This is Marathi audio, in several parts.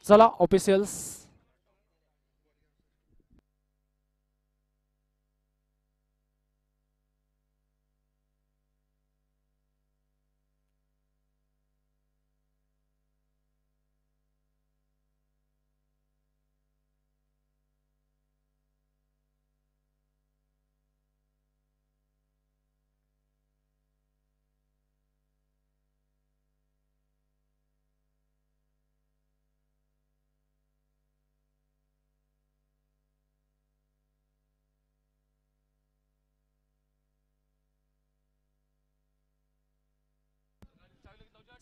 चला ऑफिशियल्स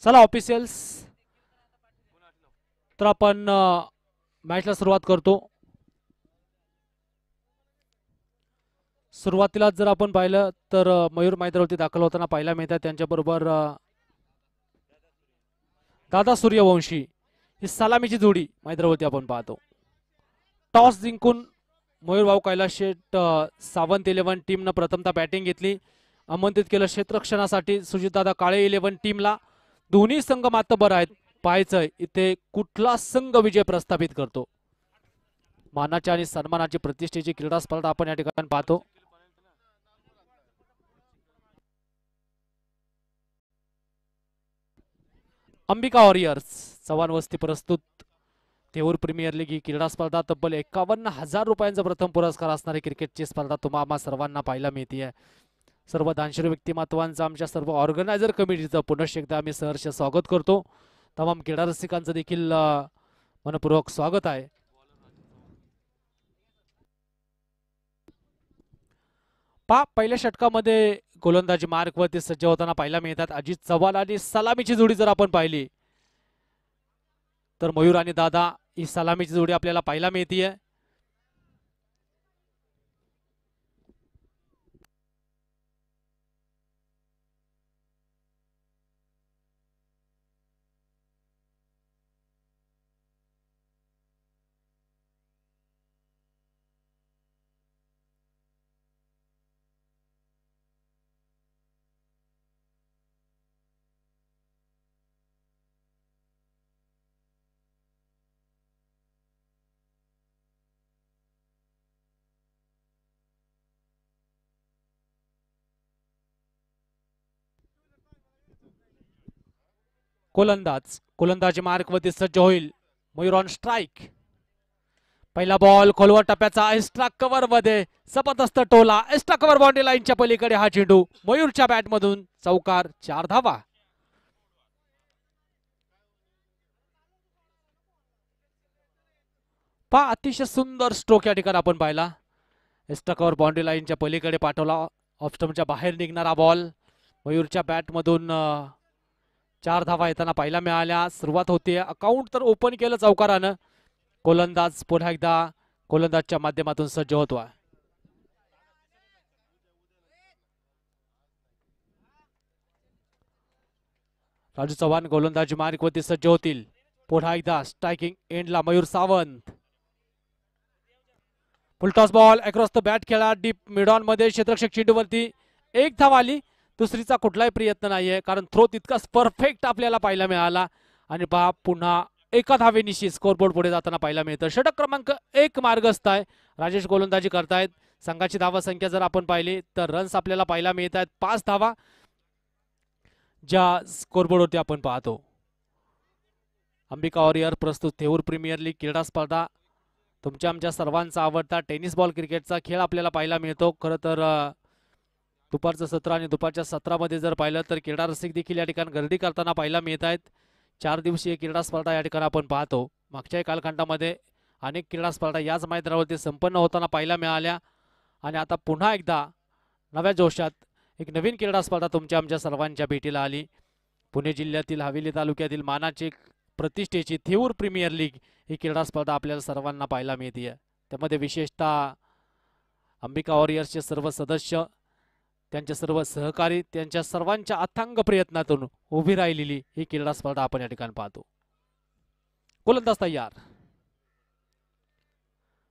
चला ऑफिशियल्स तर आपण मॅचला सुरुवात करतो. सुरुवातीला जर आपण पाहिलं तर मयूर मैदानावरती दाखल होताना पाहायला मिळतात त्यांच्याबरोबर दादा सूर्यवंशी ही सलामीची जोडी मैदानावरती आपण पाहतो. टॉस जिंकून मयूर भाऊ कैलास शेठ सावंत 11 टीमनं प्रथमतः बॅटिंग घेतली. आमंत्रित केलं क्षेत्ररक्षणासाठी सुजितदादा काळे 11 टीमला. दोन्ही संघ मातबर आहेत. पाहायचंय इथे कुठला संघ विजय प्रस्थापित करतो. मानाच्या आणि सन्मानाची प्रतिष्ठेची क्रीडा स्पर्धा आपण या ठिकाणी पाहतो. अंबिका वॉरियर्स चव्हाण वस्ती प्रस्तुत थेऊर प्रीमियर लीग ही क्रीडा स्पर्धा तब्बल 51,000 रुपयांचा प्रथम पुरस्कार असणारी क्रिकेटची स्पर्धा तुम्हाला सर्वांना पाहायला मिळते. सर्व दानशूर व्यक्तिमत्वांचं आमच्या सर्व ऑर्गनायझर कमिटीचं पुनश्च एकदा आम्ही सहर्ष स्वागत करतो. तमाम क्रीडा रसिकांचं देखील मनपूर्वक स्वागत आहे. पहिल्या षटकामध्ये गोलंदाजी मार्कवरती सज्ज होताना पाहायला मिळतात अजित चव्हाण आणि सलामीची जोडी जर आपण पाहिली तर मयूर आणि दादा ही सलामीची जोडी आपल्याला पाहायला मिळतीये. गोलंदाजी मार्कवरती सज्ज होईल. Mayur on strike. पहिला बॉल खोलवर टप्प्याचा एक्स्ट्रा कव्हर मध्ये जबरदस्त टोला. एक्स्ट्रा कव्हर बाउंड्री लाईनच्या पलीकडे हा चेंडू मयूरच्या बॅट मधून चौकार. 4 धावा. अतिशय सुंदर स्ट्रोक या ठिकाणी आपण पाहिला. एक्स्ट्रा कव्हर बाउंड्री लाईनच्या पलीकडे पाठवला. ऑफस्टमच्या बाहेर निघणारा बॉल मयूरच्या बॅट मधून 4 धावा येताना पाहायला मिळाल्या. सुरुवात होते. अकाउंट तर ओपन केलं चौकारानं. गोलंदाज पुन्हा एकदा गोलंदाजच्या माध्यमातून सज्ज होतोय. राजू चव्हाण गोलंदाजी मार्कवरती सज्ज होतील. पुन्हा एकदा स्ट्रायकिंग एंडला Mayur Sawant. Full toss ball across the bat खेळा डीप मिडॉन मध्ये क्षेत्ररक्षक चेंडूवरती 1 धाव आली. दुसरीचा कुठलाही प्रयत्न नाहीये कारण थ्रो तितकाच परफेक्ट आपल्याला पाहायला मिळाला. आणि पहा पुन्हा 1 धावेनिशी स्कोरबोर्ड पुढे जाताना पाहायला मिळतं. षटक क्रमांक 1 मार्गस्थ आहे. राजेश गोलंदाजी करतायत. संघाची धावा संख्या जर आपण पाहिली तर रन्स आपल्याला पाहायला मिळत आहेत 5 धावा ज्या स्कोरबोर्डवरती आपण पाहतो. अंबिका वॉरियर प्रस्तुत थेऊर प्रीमियर लीग क्रीडा स्पर्धा तुमच्या आमच्या सर्वांचा आवडता टेनिस बॉल क्रिकेटचा खेळ आपल्याला पाहायला मिळतो. खरं तर दुपारचं सत्र आणि दुपारच्या सत्रामध्ये जर पाहिलं तर क्रीडा रसिक देखील या ठिकाणी गर्दी करताना पाहायला मिळत आहेत. 4 दिवसीय क्रीडा स्पर्धा या ठिकाणी आपण पाहतो. मागच्या कालखंडामध्ये अनेक क्रीडा स्पर्धा याच मैदानावरती संपन्न होताना पाहायला मिळाल्या आणि आता पुन्हा एकदा नव्या जोशात एक नवीन क्रीडा स्पर्धा तुमच्या आमच्या सर्वांच्या भेटीला आली. पुणे जिल्ह्यातील हवेली तालुक्यातील मानाची प्रतिष्ठेची थेऊर प्रीमियर लीग ही क्रीडा स्पर्धा आपल्याला सर्वांना पाहायला मिळते. त्यामध्ये विशेषतः अंबिका वॉरियर्सचे सर्व सदस्य त्यांचे सर्व सहकारी त्यांच्या सर्वांच्या अथांग प्रयत्नातून उभी राहिलेली ही क्रीडा स्पर्धा आपण या ठिकाणी पाहतो. गोलंदाज तयार.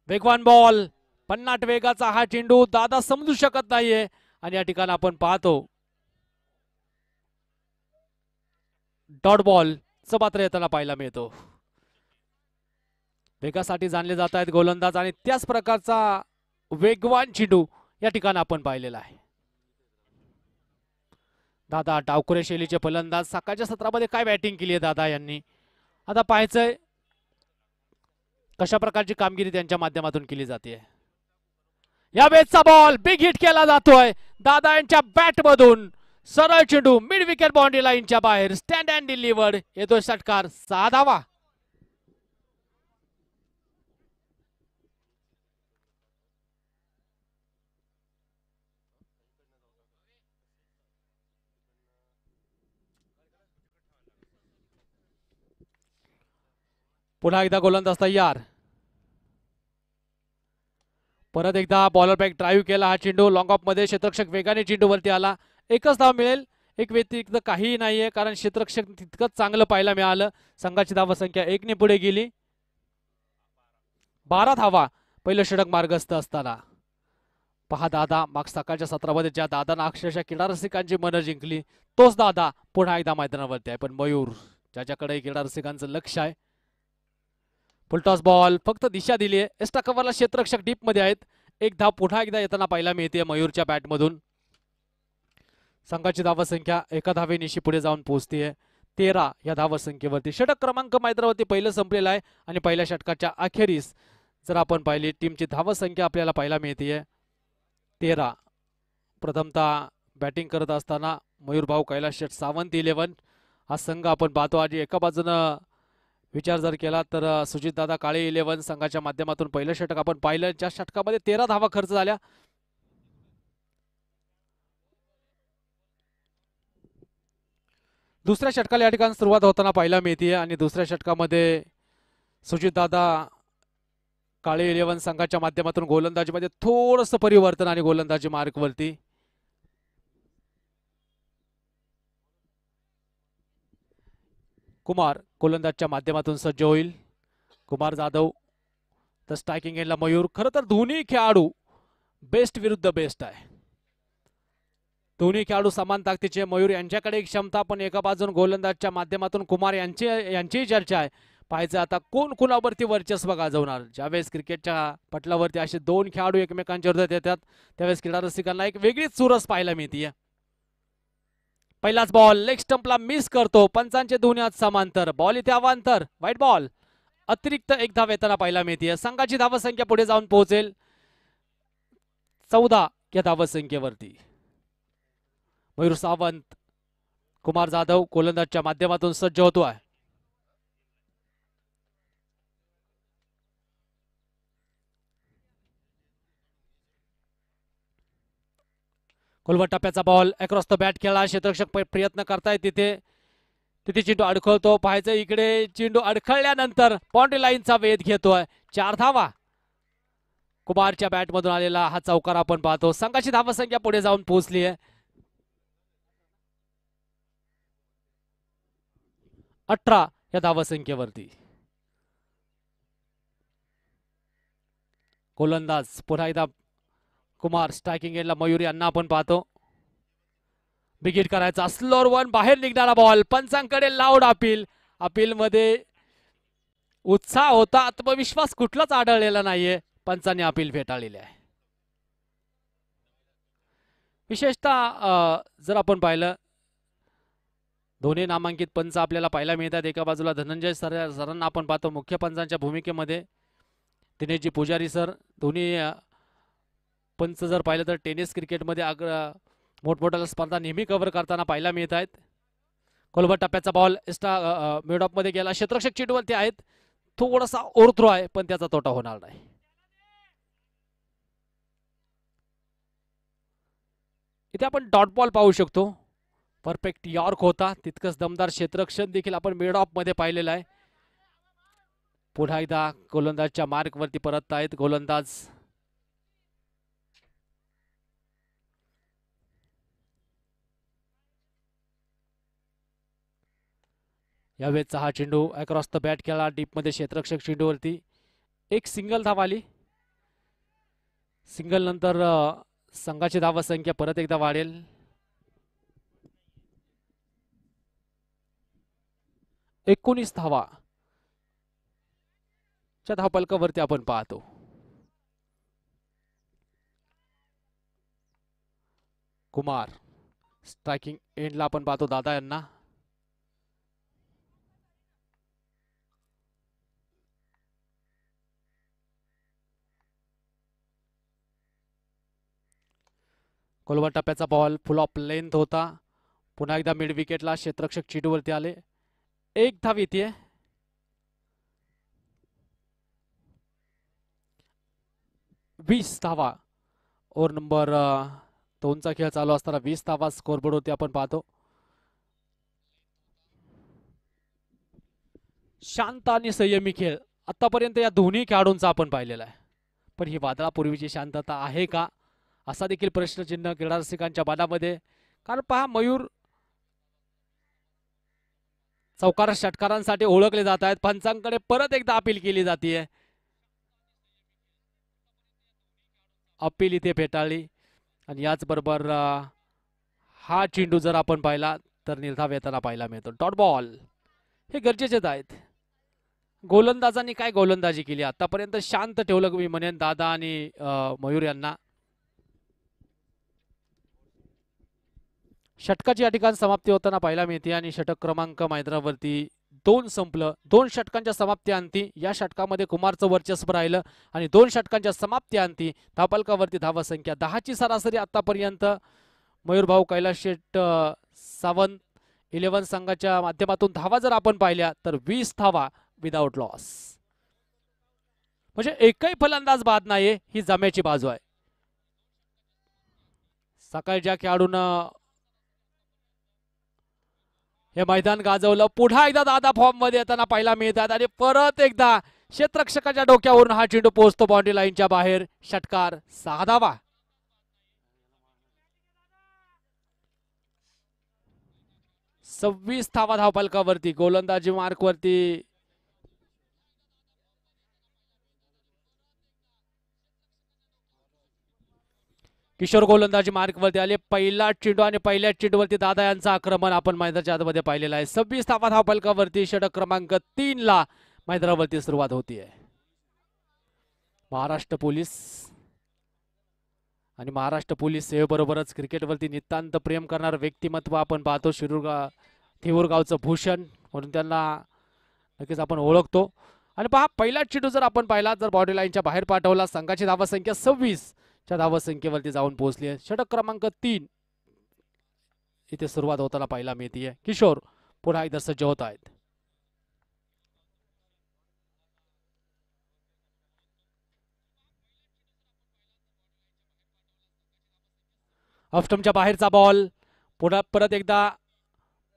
वेगवान बॉल 50 वेगाचा हा चेंडू दादा समजू शकत नाहीये आणि या ठिकाणी आपण पाहतो डॉट बॉल च पात्र येताना पाहायला मिळतो. वेगासाठी जाणले जात आहेत गोलंदाज आणि त्याच प्रकारचा वेगवान चेंडू या ठिकाणी आपण पाहिलेला आहे. दादा डावखुरे शैलीचे फलंदाज सकाळच्या सत्रामध्ये काय बॅटिंग केली आहे दादा यांनी. आता पाहायचंय कशा प्रकारची कामगिरी त्यांच्या माध्यमातून केली जाते. या वेळचा बॉल बिग हिट केला जातोय दादा यांच्या बॅट मधून. सरळ चेंडू मिड विकेट बाउंड्री लाईनच्या बाहेर. Stand and delivered. येतोय षटकार. 6 धावा. पुन्हा एकदा गोलंदाज तयार. परत एकदा बॉलर बॅक ड्राईव्ह केला. हा चेंडू लॉंग ऑफ मध्ये क्षेत्ररक्षक वेगाने चेंडू वरती आला. एकच धाव मिळेल. एक व्यतिरिक्त काहीही नाहीये कारण क्षेत्ररक्षक तितकंच चांगलं पाहायला मिळालं. संघाची धावसंख्या 1 ने पुढे गेली. 12 धावा पहिलं षटक मार्गस्थ असताना. पहा दादा माग सकाळच्या सत्रामध्ये ज्या दादानं अक्षरशः क्रीडा रसिकांची मनं जिंकली तोच दादा पुन्हा एकदा मैदानावरती आहे. पण मयूर ज्याच्याकडे क्रीडा रसिकांचं लक्ष आहे. फुलटॉस बॉल फक्त दिशा दिली आहे. एक्स्ट्रा कव्हरला क्षेत्ररक्षक डीप मध्ये आहेत. एक धाव पुन्हा एकदा येताना पाहायला मिळते मयूरच्या बॅट मधून. संघाची धावसंख्या 1 धावेनिशी पुढे जाऊन पोहोचतीये 13 या धावसंख्येवरती. षटक क्रमांक मैदानावरती पहिलं संपलेलं आहे आणि पहिल्या षटकाच्या अखेरीस जर आपण पाहिली टीमची धावसंख्या आपल्याला पाहायला मिळते 13. प्रथमतः बॅटिंग करत असताना मयूर भाऊ कैलास शेठ सावंत 11 हा संघ आपण पाहतो. आणि एका बाजूनं विचार जर केला तर सुजित दादा काळे 11 संघाच्या माध्यमातून पहिलं षटक आपण पाहिलं. ज्या षटकामध्ये 13 धावा खर्च झाल्या. दुसऱ्या षटकाला या ठिकाणी सुरुवात होताना पाहायला मिळते आणि दुसऱ्या षटकामध्ये सुजित दादा काळे 11 संघाच्या माध्यमातून गोलंदाजीमध्ये थोडंसं परिवर्तन आणि गोलंदाजी मार्कवरती. कुमार गोलंदाजच्या माध्यमातून सज्ज होईल. कुमार जाधव तर स्ट्रायकिंग एंडला मयूर. खरं तर दोन्ही खेळाडू बेस्ट विरुद्ध बेस्ट आहे. दोन्ही खेळाडू समान ताकदीचे. मयूर यांच्याकडे क्षमता पण एका बाजून गोलंदाजच्या माध्यमातून कुमार यांचीही चर्चा आहे. पाहायचं आता कोण कुणावरती वर्चस्व गाजवणार. ज्यावेळेस क्रिकेटच्या पटलावरती असे दोन खेळाडू एकमेकांच्या विरोधात येतात त्यावेळेस क्रीडा रसिकांना एक वेगळीच चुरस पाहायला मिळते. पहिलाच बॉल लेग स्टंपला मिस करतो. पंचांचे दोन्ही हात समांतर. बॉल इथे अवांतर. White ball. अतिरिक्त एक धाव येताना पाहायला मिळते. संघाची धावसंख्या पुढे जाऊन पोहोचेल 14 या धावसंख्येवरती. मयूर सावंत कुमार जाधव गोलंदाजच्या माध्यमातून सज्ज होतोय. खोलवर टप्प्याचा बॉल अक्रॉस द बॅट खेळला. क्षेत्ररक्षक प्रयत्न करतायत तिथे चेंडू अडखळतो. पाहायचं इकडे चेंडू अडखळल्यानंतर बाउंड्री लाईनचा वेध घेतोय. 4 धावा. कुमारच्या बॅट मधून आलेला हा चौकार आपण पाहतो. संघाची धावसंख्या पुढे जाऊन पोहोचली आहे 18 या धावसंख्येवरती. गोलंदाज पुन्हा एकदा कुमार. स्ट्रायकिंग एंडला मयूर यांना आपण पाहतो. बिगिट करायचा. स्लोअर वन बाहेर निघणारा बॉल. पंचांकडे लाऊड अपील. अपील मध्ये उत्साह होता. आत्मविश्वास कुठलाच आढळलेला नाहीये. पंचांनी अपील फेटाळलेले आहे. विशेषतः जर आपण पाहिलं दोन्ही नामांकित पंच आपल्याला पाहायला मिळतात. एका बाजूला धनंजय सरांना आपण पाहतो मुख्य पंचांच्या भूमिकेमध्ये. दिनेशजी पुजारी सर. दोन्ही पंच जर पाहिलं तर टेनिस क्रिकेटमध्ये मोठमोठ्या स्पर्धा नेहमी कव्हर करताना पाहायला मिळत आहेत. खोलवर टप्प्याचा बॉल मिड ऑफ मध्ये गेला. क्षेत्ररक्षक चेंडूवरती आहेत. थोडासा ओव्हरथ्रो आहे पण त्याचा तोटा होणार नाही. इथे आपण डॉट बॉल पाहू शकतो. परफेक्ट यॉर्क होता. तितकंच दमदार क्षेत्ररक्षण देखील आपण मिड ऑफ मध्ये पाहिलेलं आहे. पुन्हा एकदा गोलंदाजच्या मार्क वरती परत आहेत गोलंदाज. यावेळेचा हा चेंडू अक्रॉस द बॅट खेळला. डीप मध्ये क्षेत्ररक्षक चेंडूवरती. एक सिंगल धाव आली. सिंगल नंतर संघाची धावसंख्या परत एकदा वाढेल. 19 धावा. च्या धावफलकावरती आपण पाहतो. कुमार स्ट्रायकिंग एंडला आपण पाहतो दादा यांना. कोलवा टप्प्याचा बॉल फुल ऑफ लेंथ होता. पुन्हा एकदा मिड विकेटला क्षेत्ररक्षक चेंडूवरती आले. एक धाव येते. 20 धावा. ओव्हर नंबर 2चा खेळ चालू असताना 20 धावा स्कोरबोर्ड होती आपण पाहतो. शांत आणि संयमी खेळ आतापर्यंत या दोन्ही खेळाडूंचा आपण पाहिलेला आहे. पण ही वादळापूर्वीची शांतता आहे का असा देखील प्रश्नचिन्ह क्रीडा रसिकांच्या मनामध्ये. कारण पहा मयूर चौकार षटकारांसाठी ओळखले जात आहेत. पंचांकडे परत एकदा अपील केली जाते. अपील इथे फेटाळली आणि याचबरोबर हा चेंडू जर आपण पाहिला तर निर्धाव येताना पाहायला मिळतो. डॉट बॉल हे गरजेचेच आहेत. गोलंदाजांनी काय गोलंदाजी केली आतापर्यंत शांत ठेवलं मी म्हणेन दादा आणि मयूर यांना. षटकाची या ठिकाणी समाप्ती होताना पाहायला मिळते आणि षटक क्रमांक मैदानावरती 2 संपलं. 2 षटकांच्या समाप्त्यांती या षटकामध्ये कुमारचं वर्चस्व राहिलं आणि 2 षटकांच्या समाप्त्यांती धावफलकावरती धावसंख्या 10ची सरासरी आतापर्यंत मयूर भाऊ कैलास शेठ सावंत 11 संघाच्या माध्यमातून धावा जर आपण पाहिल्या तर 20 धावा विदाउट लॉस. म्हणजे एकही फलंदाज बाद नाहीये ही जम्याची बाजू आहे. सकाळी ज्या खेळाडूंना हे मैदान गाजवलं पुन्हा एकदा दादा फॉर्म मध्ये येताना पाहायला मिळतात आणि परत एकदा क्षेत्ररक्षकाच्या डोक्यावरून हा चेंडू पोहोचतो बाउंड्री लाईनच्या बाहेर. षटकार 6 धावा. सव्वीस धावा धावफलकावरती गोलंदाजी मार्कवरती किशोर गोलंदाजी मार्कवरती आले. पहिला चेंडू आणि पहिल्या चेंडूवरती दादा यांचं आक्रमण आपण मैदानाच्या आतमध्ये पाहिलेलं आहे. 26 धावा धावफलकावरती षटक क्रमांक 3 ला मैदानावरती सुरुवात होतीये. महाराष्ट्र पोलीस आणि महाराष्ट्र पोलीस सेवेबरोबरच क्रिकेटवरती नितांत प्रेम करणारं व्यक्तिमत्व आपण पाहतो. थिऊर गावचं भूषण म्हणून त्यांना नक्कीच आपण ओळखतो. आणि पहा पहिला चेंडू जर आपण पाहिला जर बाउंड्री लाईनच्या बाहेर पाठवला संघाची धावसंख्या 26 च्या धावसंख्येवरती जाऊन पोहोचली आहे. षटक क्रमांक 3 इथे सुरुवात होताना पाहायला मिळते. किशोर पुन्हा एकदा सज्ज होत आहेत. ऑफस्टंपच्या बाहेरचा बॉल पुन्हा परत एकदा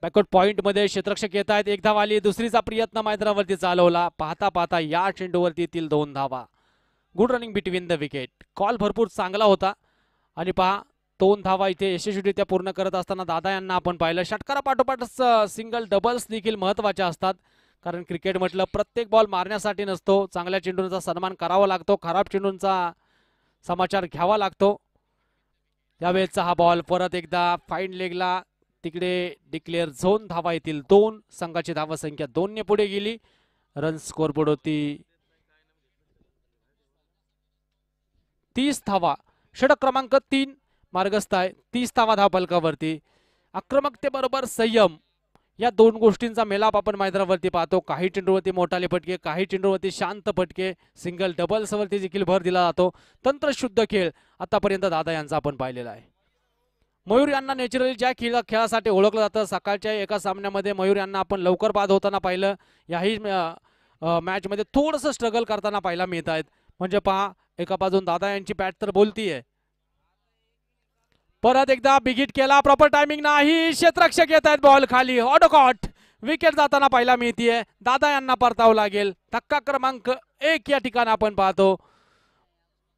बॅकवर्ड पॉइंट मध्ये क्षेत्ररक्षक येत आहेत. एक धाव आली. दुसरीचा प्रयत्न मैदानावरती चालवला. पाहता पाहता या चेंडूवरती येतील 2 धावा. Good running between the wicket. Call भरपूर चांगला होता आणि पहा 2 धावा इथे यशस्वीरित्या पूर्ण करत असताना दादा यांना आपण पाहिलं. षटकारापाठोपाठ सिंगल डबल्स देखील महत्वाचे असतात. कारण क्रिकेट म्हटलं प्रत्येक बॉल मारण्यासाठी नसतो. चांगल्या चेंडूंचा सन्मान करावा लागतो. खराब चेंडूंचा समाचार घ्यावा लागतो. यावेळेचा हा बॉल परत एकदा फाईन लेगला तिकडे डिक्लेअर झोन. धावा येतील 2. संघाची धावसंख्या 2 ने पुढे गेली. रन स्कोरबोर्ड होती 30 धावा. षटक क्रमांक 3 मार्गस्थ आहे. 30 धावा धावफलकावरती. आक्रमकतेबरोबर संयम या 2 गोष्टींचा मेलाप आपण मैदानावरती पाहतो. काही चेंडूवरती मोठाले फटके, काही चेंडूवरती शांत फटके, सिंगल डबल्स वरती देखील भर दिला जातो. तंत्रशुद्ध खेळ आतापर्यंत दादा यांचा आपण पाहिलेला आहे. मयूर यांना नॅचरली ज्या खेळासाठी ओळखलं जातं सकाळच्या एका सामन्यामध्ये मयूर यांना आपण लवकर बाद होताना पाहिलं. याही मॅच मध्ये थोडंसं स्ट्रगल करताना पाहायला मिळत आहेत. म्हणजे पहा एका बाजून दादा यांची बॅट तर बोलतीये. परत एकदा बिगिट केला. प्रॉपर टायमिंग नाही. क्षेत्ररक्षक येत आहेत. बॉल खाली. ऑटोकॉट विकेट जाताना पाहायला मिळतीये. दादा यांना परतावं लागेल. धक्का क्रमांक 1 या ठिकाणी आपण पाहतो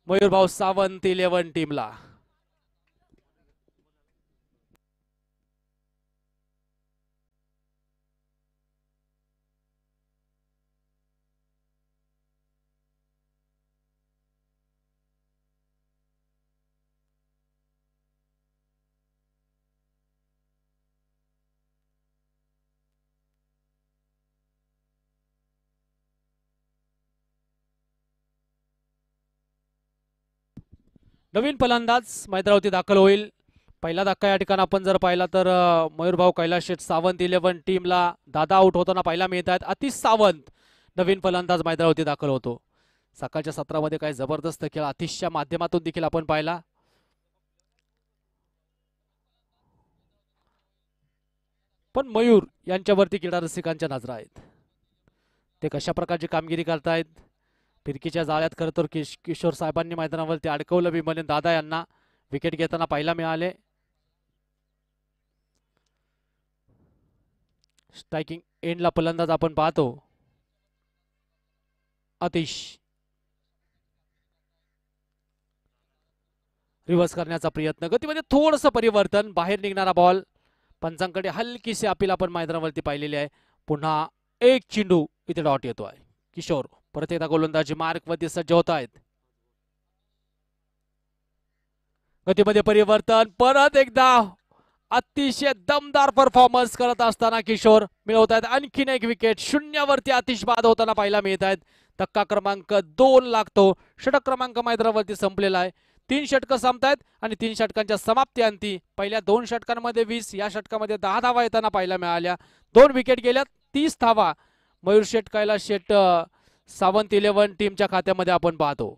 मयूर भाऊ सावंत 11 टीमला. नवीन फलंदाज मैदानावरती दाखल होईल. पहिला धक्का या ठिकाणी आपण जर पाहिला तर मयूरभाऊ कैलास शेठ सावंत 11 टीमला दादा आउट होताना पाहायला मिळत आहेत. आतिश सावंत नवीन फलंदाज मैदानावरती दाखल होतो. सकाळच्या सत्रामध्ये काय जबरदस्त खेळ आतिशच्या माध्यमातून देखील आपण पाहिला. पण मयूर यांच्यावरती क्रीडा रसिकांच्या नजरा आहेत. ते कशा प्रकारची कामगिरी करतायत. फिरकीच्या जाळ्यात खरं तर किशोर साहेबांनी मैदानावरती अडकवलं विमलेन दादा यांना विकेट घेताना पाहायला मिळाले. स्ट्रायकिंग एंडला फलंदाज आपण पाहतो आतिश. रिव्हर्स करण्याचा प्रयत्न, गतीमध्ये थोडंसं परिवर्तन, बाहेर निघणारा बॉल. पंचांकडे हलकीशी अपील आपण मैदानावरती पाहिलेली आहे. पुन्हा एक चेंडू इथे डॉट येतोय. किशोर परत एकदा गोलंदाजी मार्क वरती सज्ज होत आहेत. गतीमध्ये परिवर्तन, परत एकदा अतिशय दमदार परफॉर्मन्स करत असताना किशोर मिळवत आहेत आणखीन एक विकेट. शून्यावरती आतिश बाद होताना पाहायला मिळत आहेत. धक्का क्रमांक 2 लागतो. षटक क्रमांक मैदानावरती संपलेला आहे. 3 षटकं संपतायत आणि 3 षटकांच्या समाप्ती पहिल्या 2 षटकांमध्ये 20, या षटकामध्ये 10 धावा येताना पाहायला मिळाल्या. 2 विकेट गेल्या, 30 धावा मयूर शेठ कैलास शेठ सावंत 11 टीमच्या खात्यामध्ये आपण पाहतो.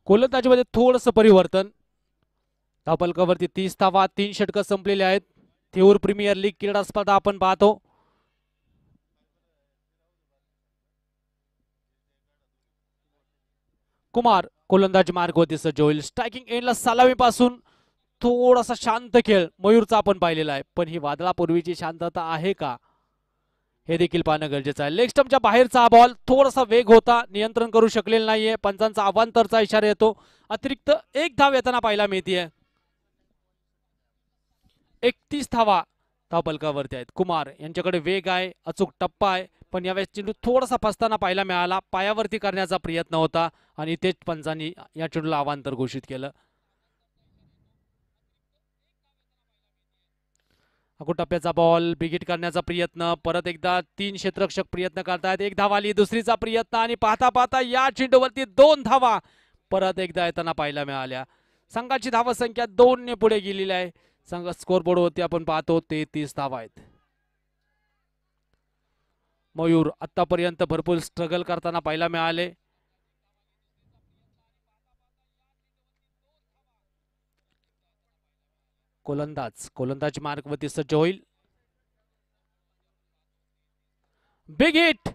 गोलंदाजीमध्ये थोडंसं परिवर्तन. धावफलकावरती 30 धावा, 3 षटकं संपलेली आहेत. थेऊर प्रीमियर लीग क्रीडा स्पर्धा आपण पाहतो. कुमार गोलंदाजी मार्गवरती सज्ज होईल. स्ट्रायकिंग एंडला सलामीपासून थोडासा शांत खेळ मयूरचा आपण पाहिलेला आहे. पण ही वादळापूर्वीची शांतता आहे का हे देखील पाहणं गरजेचं आहे. लेग स्टंपच्या बाहेरचा बॉल, थोडासा वेग होता, नियंत्रण करू शकलेला नाहीये. पंचांचा अवांतरचा इशारा येतो. अतिरिक्त 1 धाव येताना पाहायला मिळते. 31 धावा धावफलकावरती आहेत. कुमार यांच्याकडे वेग आहे, अचूक टप्पा आहे, पण यावेळेस चेंडू थोडासा फसताना पाहायला मिळाला. पायावरती करण्याचा प्रयत्न होता आणि तेच पंचांनी या चेंडूला अवांतर घोषित केलं. टप्प्याचा बॉल, बिगिट करण्याचा प्रयत्न, परत एकदा 3 क्षेत्ररक्षक प्रयत्न करतायत. 1 धाव आली, दुसरीचा प्रयत्न आणि पाहता पाहता या चेंडूवरती 2 धावा परत एकदा येताना पाहायला मिळाल्या. संघाची धावसंख्या 2 ने पुढे गेलेली आहे. संघ स्कोरबोर्डवरती आपण पाहतो 33 धावा आहेत. मयूर आतापर्यंत भरपूर स्ट्रगल करताना पाहायला मिळाले. गोलंदाज मार्गवरती सज्ज होईल. बिग हिट,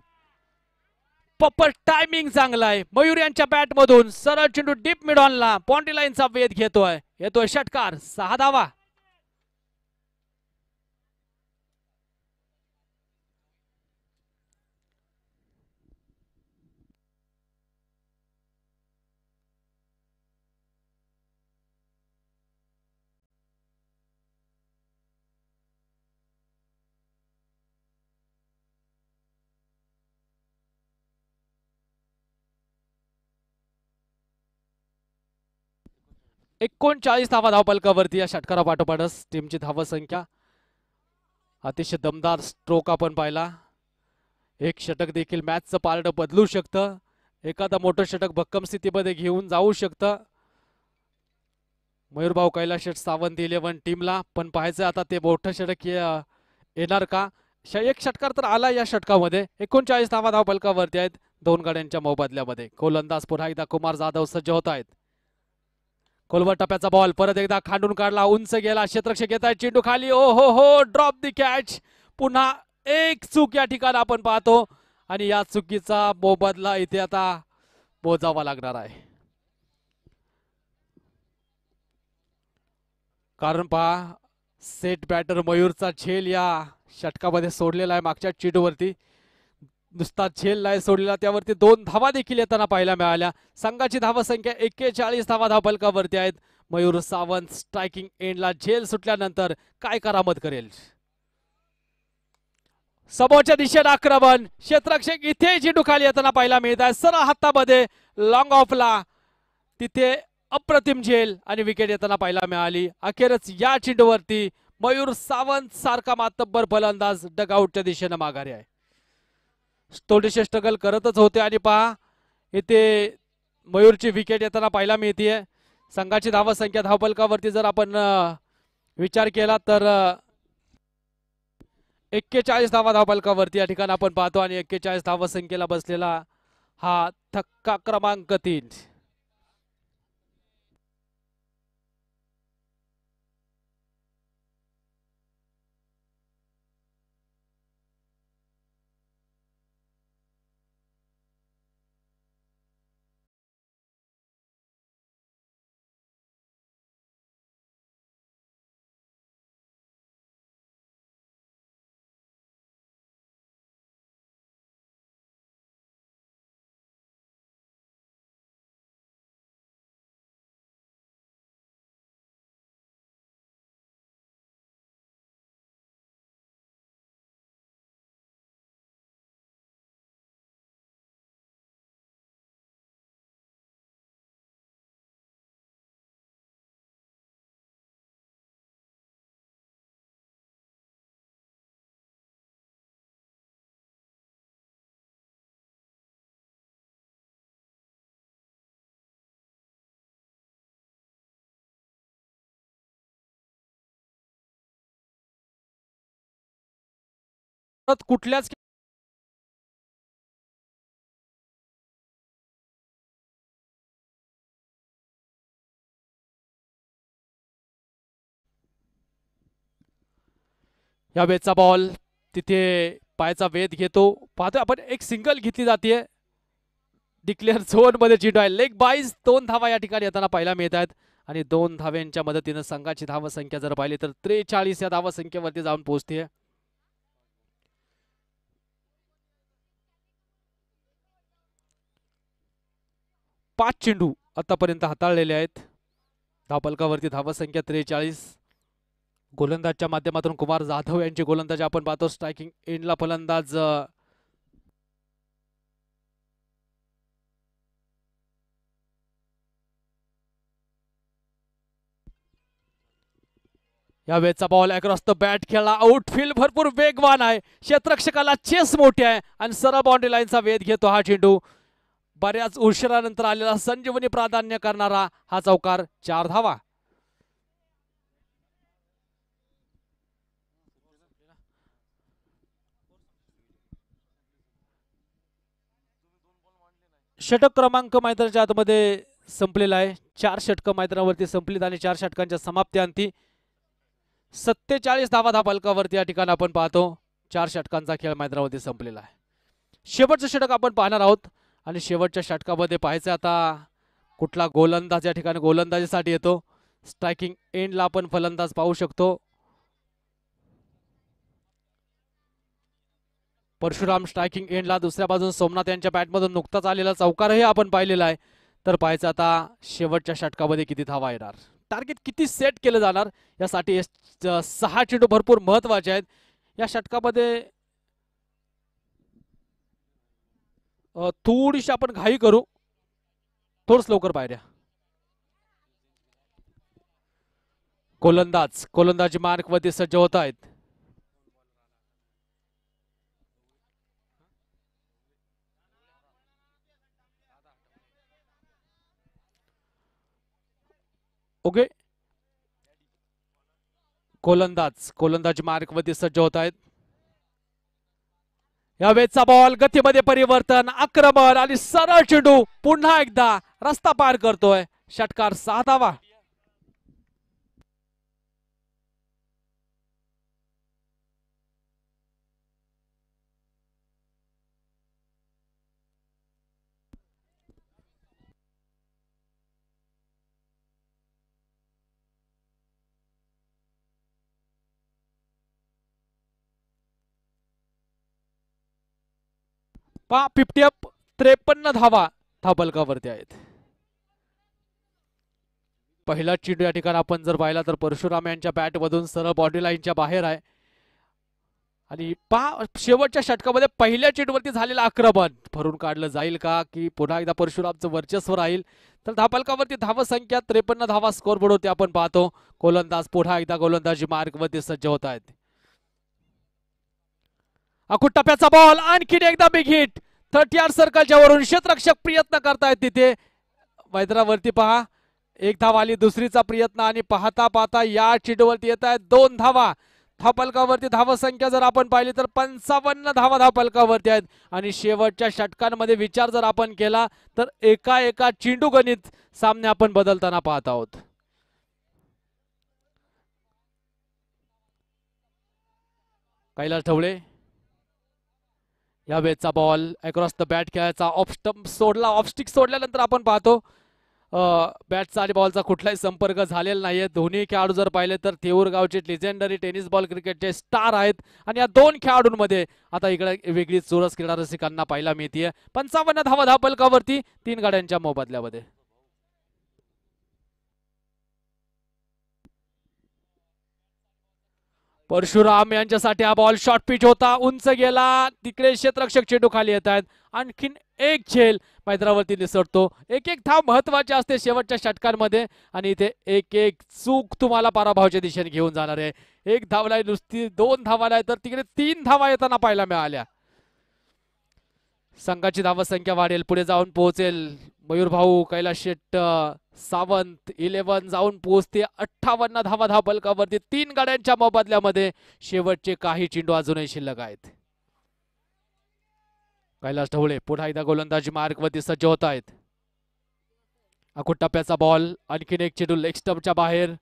प्रॉपर टायमिंग चांगला आहे. मयूर यांच्या बॅट मधून सरळ चेंडू डीप मिड ऑनला बाउंड्री लाईनचा वेध येतोय षटकार. 6 धावा. एकोणचाळीस धावा धावफलकावरती या षटकारा पाठोपाठच टीमची धावसंख्या. अतिशय दमदार स्ट्रोक आपण पाहिला. एक षटक देखील मॅचचं पारडं बदलू शकतं. एखादा मोठं षटक भक्कम स्थितीमध्ये घेऊन जाऊ शकतं मयूरभाऊ कैलास शेठ सावंत 11 टीमला. पण पाहायचं आता ते मोठं षटक येणार का. एक षटकार तर आला या षटकामध्ये. 39 धावा धावफलकावरती आहेत 2 गाड्यांच्या मोबदल्यामध्ये. गोलंदाज पुन्हा एकदा कुमार जाधव सज्ज होत आहेत. खोलवर टप्प्याचा बॉल परत एकदा खांडून काढला, उंच गेला, क्षेत्ररक्षक येत आहे, चेंडू खाली. ओ हो हो, ड्रॉप दी कॅच. पुन्हा एक चूक या ठिकाणी आपण पाहतो आणि या चुकीचा मोबदला इथे आता मोजावा लागणार आहे. कारण पहा, सेट बॅटर मयूरचा झेल या षटकामध्ये सोडलेला आहे मागच्या चेंडूवरती. नुसता झेल नाही सोडलेला, त्यावरती 2 धावा देखील येताना पाहायला मिळाल्या. संघाची धावा संख्या 41 धावा धावफलकावरती आहेत. मयूर सावंत स्ट्रायकिंग एंडला झेल सुटल्यानंतर काय करामत करेल. समोरच्या दिशेने आक्रमण, क्षेत्ररक्षक इथे चेंडू खाली येताना पाहायला मिळत आहे. सरळ हातामध्ये लॉंग ऑफला तिथे अप्रतिम झेल आणि विकेट येताना पाहायला मिळाली. अखेरच या चेंडूवरती मयूर सावंत सारखा मातब्बर फलंदाज डगआउटच्या दिशेने माघारी आहे. थोडेसे स्ट्रगल करतच होते आणि पहा इथे मयूरची विकेट येताना पाहायला मिळते. संघाची धावा संख्या धावफलकावरती जर आपण विचार केला तर 41 धावा धावफलकावरती या ठिकाणी आपण पाहतो आणि 41 धावा संख्येला बसलेला हा धक्का क्रमांक 3. कुठल्याच या वेळचा बॉल तिथे पायाचा वेध घेतो. पाहतोय आपण एक सिंगल घेतली जाते. डिक्लेअर झोन मध्ये चेंडू आहे. लेग बाईज 2 धावा या ठिकाणी येताना पाहायला मिळत आहेत आणि 2 धाव्यांच्या मदतीने संघाची धावा संख्या जर पाहिली तर 43 या धावा संख्येवरती जाऊन पोहोचते. 5 चेंडू आतापर्यंत हाताळलेले आहेत. धावफलकावरती धावा संख्या 43. गोलंदाजच्या माध्यमातून कुमार जाधव यांची गोलंदाजी आपण पाहतो. स्ट्रायकिंग एंडला फलंदाज या वेळचा बॉल अक्रॉस द बॅट खेळला. आउटफील्ड भरपूर वेगवान आहे. क्षेत्ररक्षकाला चेस मोठी आहे आणि सरळ बाउंड्री लाईनचा वेध घेतो हा चेंडू. बऱ्याच उशिरानंतर आलेला संजीवनी प्राधान्य करणारा हा चौकार. 4 धावा. षटक क्रमांक मैदानाच्या आतमध्ये संपलेला आहे. 4 षटकं मैदानावरती संपलीत आणि 4 षटकांच्या समाप्ती 47 धावा धावफलकावरती या ठिकाणी आपण पाहतो. 4 षटकांचा खेळ मैदानावरती संपलेला आहे. शेवटचं षटक आपण पाहणार आहोत आणि शेवटच्या षटकामध्ये पाहायचं आता कुठला गोलंदाज या ठिकाणी गोलंदाजीसाठी येतो. स्ट्रायकिंग एंडला आपण फलंदाज पाहू शकतो. परशुराम स्ट्रायकिंग एंडला. दुसऱ्या बाजून सोमनाथ यांच्या बॅटमधून नुकताच आलेला चौकारही आपण पाहिलेला आहे. तर पाहायचं आता शेवटच्या षटकामध्ये किती धावा येणार, टार्गेट किती सेट केलं जाणार. यासाठी 6 चेंडू भरपूर महत्वाचे आहेत. या षटकामध्ये थोडीशी आपण घाई करू, थोडंच लवकर बाहेर या. गोलंदाजी मार्क वरती सज्ज होत आहेत. ओके, गोलंदाजी मार्क वरती सज्ज होत आहेत. या वेळचा बॉल गतीमध्ये परिवर्तन, आक्रमण आणि सरळ चेंडू पुन्हा एकदा रस्ता पार करतोय. षटकार 6 धावा. पहा 50 अप 53 धावा धापलकावरती आहेत. पहिला चेंडू या ठिकाणी आपण जर पाहिला तर परशुराम यांच्या बॅट मधून सरळ बॉडी लाईनच्या बाहेर आहे आणि पहा शेवटच्या षटकामध्ये पहिल्या चेंडूवरती झालेलं आक्रमण भरून काढलं जाईल का की पुन्हा एकदा परशुरामचं वर्चस्व राहील. तर धापलकावरती धावसंख्या 53 धावा स्कोर बोर्ड होती आपण पाहतो. गोलंदाज पुन्हा एकदा गोलंदाजी मार्गवरती सज्ज होत आहेत. अकुट टप्प्याचा बॉल आणखीन एकदा बिग हिट 30 सर्कलच्या वरून क्षेत्ररक्षक प्रयत्न करतायत तिथे मैदानावरती. पहा एक धाव आली दुसरीचा प्रयत्न आणि पाहता पाहता या चेंडूवरती येत आहेत 2 धावा. धापलकावरती धावसंख्या जर आपण पाहिली तर 55 धावा धापलकावरती आहेत आणि शेवटच्या षटकांमध्ये विचार जर आपण केला तर एका एका चेंडू गणित सामने आपण बदलताना पाहत आहोत. कैलास ढवळे या वेळचा बॉल अक्रॉस द बॅट खेळायचा ऑफ स्टंप सोडला ऑफ स्टिक सोडल्यानंतर आपण पाहतो बॅटचा आणि बॉलचा कुठलाही संपर्क झालेला नाहीये. दोन्ही खेळाडू जर पाहिले तर थेऊर गावचे लेजेंडरी टेनिस बॉल क्रिकेटचे स्टार आहेत आणि या दोन खेळाडूंमध्ये आता इकडे वेगळी चोरस क्रीडा रसिकांना पाहायला मिळते. 55 धावा धापलकावरती 3 गाड्यांच्या मोबदल्यामध्ये. परशुराम यांच्यासाठी हा बॉल शॉर्ट पिच होता उंच गेला तिकडे क्षेत्ररक्षक चेंडू खाली येत आहेत. आणखीन एक झेल मैदानावरती निसटतो. एक एक धाव महत्वाची असते शेवटच्या षटकांमध्ये आणि इथे एक एक चूक तुम्हाला पराभवाच्या दिशेने घेऊन जाणार आहे. एक धावलाय नुसती 2 धावाला तर तिकडे 3 धावा येताना पाहायला मिळाल्या. संघाची धावसंख्या वाढेल पुढे जाऊन पोहोचेल. मयूर भाऊ कैलास शेट सावंत 11 जाऊन पोहोचते 58 धावा धापलकावरती 3 गाड्यांच्या मोबदल्यामध्ये. शेवटचे काही चेंडू अजूनही शिल्लक आहेत. कैलास ढवळे पुन्हा एकदा गोलंदाजी मार्गवरती सज्ज होत आहेत. अकुट टप्प्याचा बॉल आणखीन एक चेंडू लेग स्टंपच्या बाहेर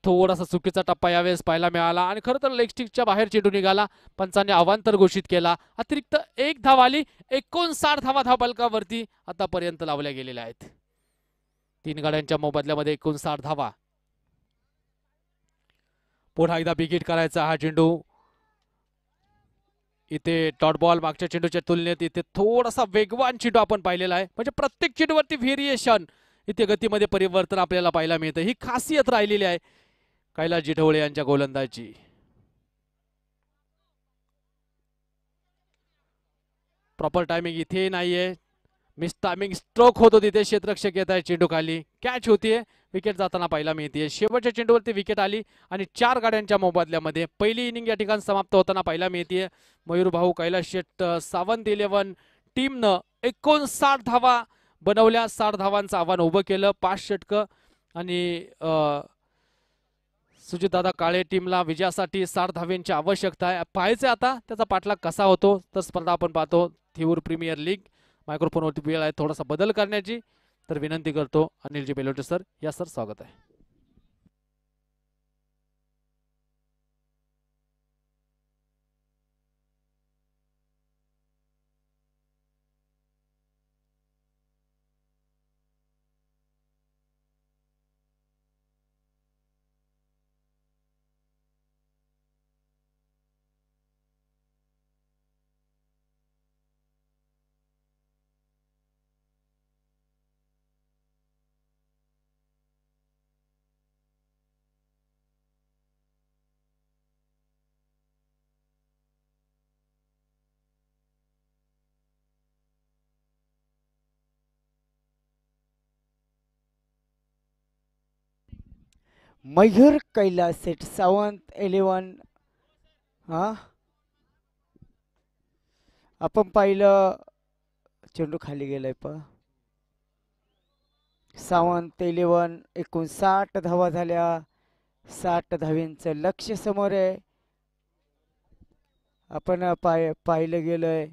थोडासा चुकीचा टप्पा यावेळेस पाहायला मिळाला आणि खरं तर लेग स्टिकच्या बाहेर चेंडू निघाला. पंचांनी अवांतर घोषित केला. अतिरिक्त 1 धाव आली. 59 धावा धापलकावरती आतापर्यंत लावल्या गेलेल्या आहेत. 3 गाड्यांच्या मोबदल्यामध्ये 59 धावा. पुन्हा एकदा बिग हिट करायचा हा चेंडू. इथे डॉट बॉल मागच्या चेंडूच्या तुलनेत इथे थोडासा वेगवान चेंडू आपण पाहिलेला आहे. म्हणजे प्रत्येक चेंडूवरती व्हेरिएशन इथे गतीमध्ये परिवर्तन आपल्याला पाहायला मिळतं. ही खासियत राहिलेली आहे कैलास ढवळे यांच्या गोलंदाजी. प्रॉपर टायमिंग इथे नाहीये. मिस टायमिंग स्ट्रोक होतो तिथे. क्षेत्ररक्षक येत आहे चेंडू खाली कॅच होतीये विकेट जाताना पाहायला मिळते. शेवटच्या चेंडूवरती विकेट आली आणि 4 गाड्यांच्या मोबदल्यामध्ये पहिली इनिंग या ठिकाणी समाप्त होताना पाहायला मिळते. मयूर भाऊ कैलास शेट सावंत 11 टीमनं 59 धावा बनवल्या. 60 धावांचं आव्हान उभं केलं. 5 षटकं आणि सुजितदादा काळे टीमला विजयासाठी 60 धावांची आवश्यकता आहे. पाहायचं आता त्याचा पाठलाग कसा होतो. तर स्पर्धा आपण पाहतो थेऊर प्रीमियर लीग. मायक्रोफोनवरती वेळ आहे थोडासा बदल करण्याची तर विनंती करतो अनिलजी बेलोटे सर. या सर स्वागत आहे. मयूर कैलास सेट सावंत 11 हा आपण पाहिलं चेंडू खाली गेलाय. सावंत 11 59 धावा झाल्या. 60 धावींचं लक्ष समोर आहे. आपण पाहिलं गेलंय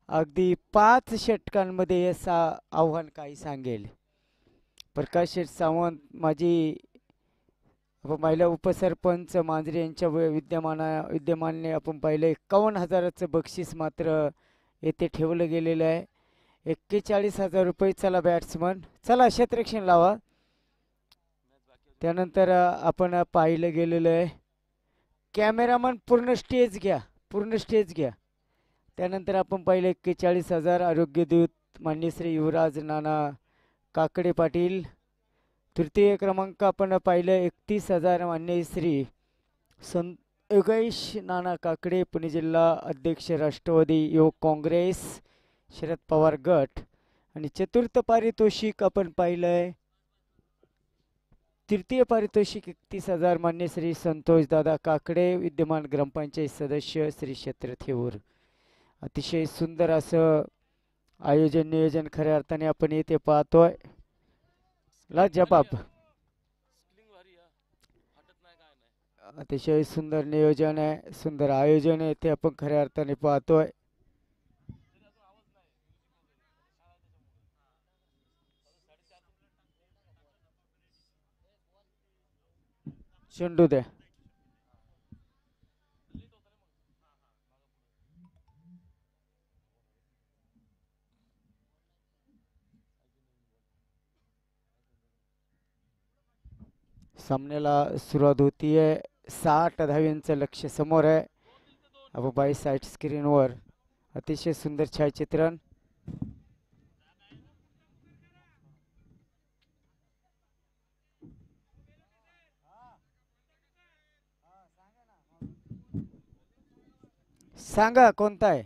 अगदी 5 षटकांमध्ये हे आव्हान काही सांगेल. प्रकाश शेठ सावंत माझी आपण पाहिलं उपसरपंच मांजरे यांच्या विद्यमानाने आपण पाहिलं 51,000चं बक्षीस मात्र येथे ठेवलं गेलेलं आहे. 41,000 रुपये. चला बॅट्समन चला क्षेत्ररक्षण लावा. त्यानंतर आपण पाहिलं गेलेलं आहे कॅमेरामन पूर्ण स्टेज घ्या. त्यानंतर आपण पाहिलं 41,000 आरोग्यदूत मान्य श्री युवराज नाना काकडे पाटील. तृतीय क्रमांक आपण पाहिलं 31,000 मान्य श्री योगेश नाना काकडे पुणे जिल्हा अध्यक्ष राष्ट्रवादी युवक काँग्रेस शरद पवार गट. आणि चतुर्थ पारितोषिक आपण पाहिलंय तृतीय पारितोषिक 31,000 मान्य श्री संतोष दादा काकडे विद्यमान ग्रामपंचायत सदस्य श्री क्षेत्र थेऊर. अतिशय सुंदर असं आयोजन नियोजन खऱ्या अर्थाने आपण येथे पाहतोय. लाजवाब अतिशय सुंदर नियोजन आहे, सुंदर आयोजन आहे ते आपण खऱ्या अर्थाने पाहतोय. चेंडू द्या. सामन्याला सुरुवात होतीये. 60 धाव्यांचं लक्ष समोर आहे. आपण बाई साईड स्क्रीनवर अतिशय सुंदर छायाचित्रण. सांगा कोणता आहे?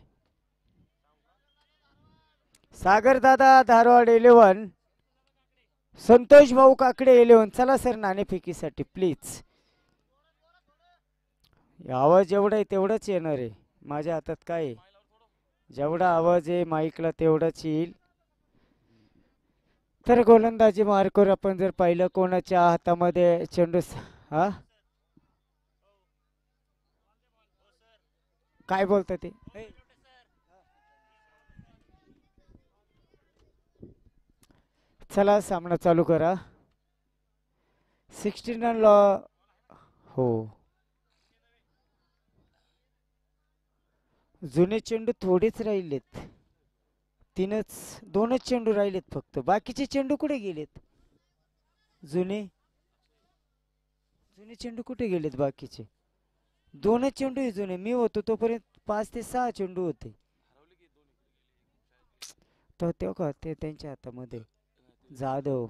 सागर दादा धारवाड 11, संतोष भाऊ काकडे 11. चला सर नाणेफेकीसाठी प्लीज. आवाज एवढा आहे तेवढाच येणार आहे, माझ्या हातात काय आहे? जेवढा आवाज आहे माईकला तेवढाच येईल. तर गोलंदाजी मार्कवर आपण जर पाहिलं कोणाच्या हातामध्ये चेंडू हा काय बोलतात ते? चला सामना चालू करा. 16 रन हो. जुने चेंडू थोडेच राहिलेत. 2च चेंडू राहिलेत फक्त. बाकीचे चेंडू कुठे गेलेत? जुने चेंडू कुठे गेलेत? बाकीचे 2च चेंडू जुने. मी होतो तोपर्यंत 5 ते 6 चेंडू होते. तो का ते त्यांच्या हातामध्ये जाधव.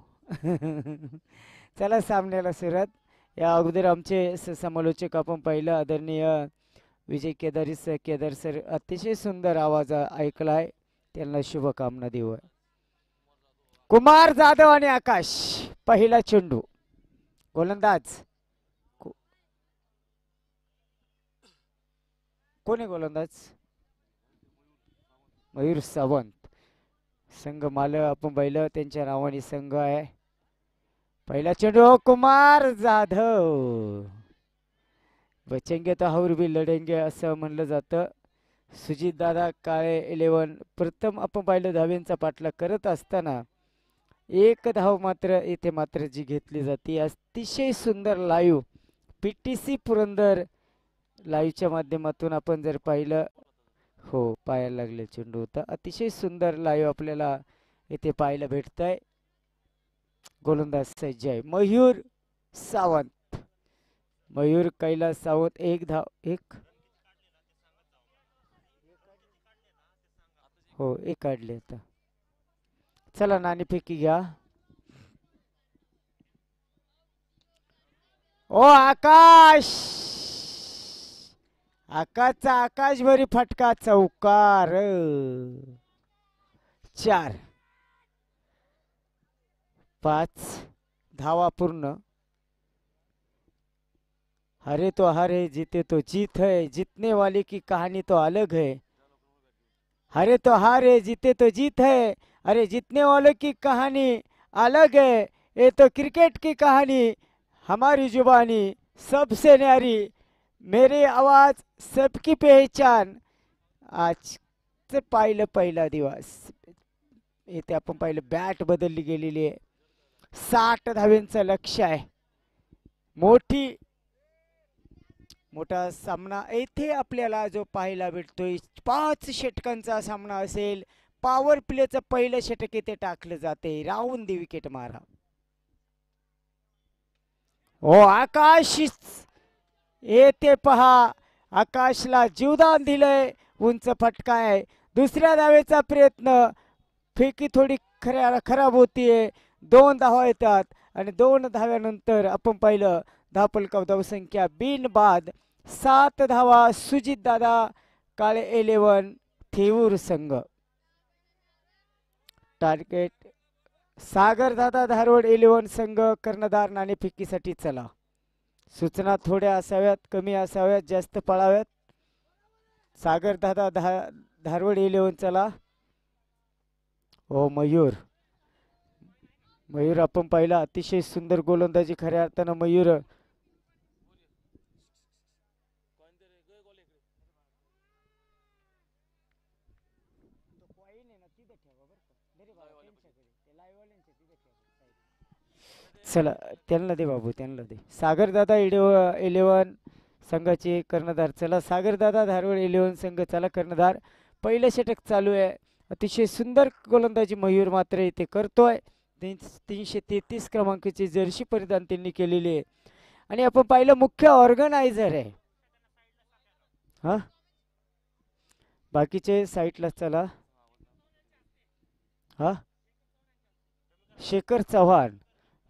चला सामन्याला सुरुवात. या अगोदर आमचे समालोचक आपण पाहिलं आदरणीय विजय केदार सर अतिशय सुंदर आवाज ऐकलाय, त्यांना शुभकामना देऊ. कुमार जाधव आणि आकाश पहिला चेंडू. गोलंदाज कोण आहे? गोलंदाज मयूर सावंत. संघ मालक आपण पाहिलं त्यांच्या नावाने संघ आहे. पहिला चेंडू कुमार जाधव. बचेंगे तो और भी लढेंगे असं म्हणलं जातं. सुजित दादा काळे 11. प्रथम आपण पाहिलं धाव्यांचा पाठलाग करत असताना 1 धाव मात्र इथे मात्र जी घेतली जाते. अतिशय सुंदर लाईव्ह PTC पुरंदर लाईव्हच्या माध्यमातून आपण जर पाहिलं हो पाहायला लागले चेंडू होता. अतिशय सुंदर लाईव्ह आपल्याला इथे पाहायला भेटतंय. गोलंदाज सज्ज आहे मयूर सावंत. मयूर कैलास सावंत 1 धाव 1 हो 1 काढले आता. चला नाणेफेकी घ्या. ओ आकाश, आकाशचा आकाशभरी फटका चौकार. 4 5 धावा पूर्ण. हारे तो हार है, जीते तो जीत है, जीतने वाले की कहानी तो अलग है. हारे तो हार है, जीते तो जीत है, अरे जीतने वालों की कहानी अलग है. ये तो क्रिकेट की कहानी, हमारी जुबानी सबसे न्यारी, मेरी आवाज सबकी पहचान. आज पाहिलं पहिला दिवस इथे आपण पाहिलं बॅट बदलली गेलेली आहे. 60 धाव्यांचं लक्ष्य आहे. मोठा सामना येथे आपल्याला जो पाहायला भेटतोय. 5 षटकांचा सामना असेल. पॉवर प्लेचं पहिलं षटक इथे टाकलं जाते. राहून दे विकेट मारा. ओ आकाश येथे पहा, आकाशला जीवदान दिलंय. उंच फटका आहे. दुसऱ्या धावेचा प्रयत्न, फेकी थोडी खराब होतीये. 2 धावा येतात आणि 2 धाव्यानंतर आपण पाहिलं धावफलक धावसंख्या बिनबाद 7 धावा. सुजित दादा काळे 11 थेऊर संघ. टार्गेट सागर दादा धारवड 11 संघ कर्णधार नाणेफेकीसाठी चला. सूचना थोड्या असाव्यात, कमी असाव्यात, जास्त पळाव्यात. सागर दादा धारवड 11 चला. हो मयूर, मयूर आपण पाहिला अतिशय सुंदर गोलंदाजी. खऱ्या अर्थानं मयूर चला त्यांना दे बाबू, त्यांना दे. सागर दादा 11 संघाचे कर्णधार चला. सागर दादा धारवड 11 संघ चला कर्णधार. पहिलं षटक चालू आहे. अतिशय सुंदर गोलंदाजी मयूर मात्र इथे करतोय. 333 क्रमांकाची जर्सी परिधान त्यांनी केलेली आहे आणि आपण पाहिलं मुख्य ऑर्गनायझर आहे. हा बाकीचे साईडला चला. हा शेखर चव्हाण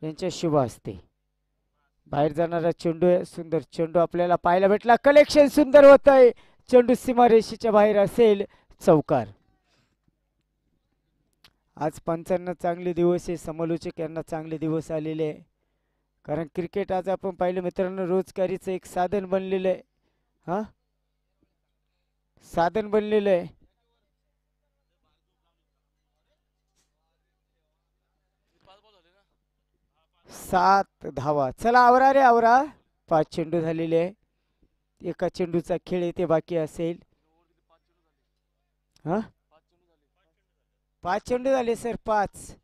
यांच्या शुभ हस्ते बाहेर जाणारा चेंडू आहे. सुंदर चेंडू आपल्याला पाहायला भेटला. कलेक्शन सुंदर होत आहे. चेंडू सीमारेषेच्या बाहेर असेल. चौकार. आज पंचांना चांगले दिवस आहे, समालोचक यांना चांगले दिवस आलेले आहे. कारण क्रिकेट आज आपण पाहिलं मित्रांनो रोजगारीचं एक साधन बनलेलं आहे. हा साधन बनलेलं आहे. 7 धावा. चला आवरा रे आवरा. 5 चेंडू झालेले आहे. एका चेंडूचा खेळ येथे बाकी असेल. हा 5 चेंडू झाले सर. 5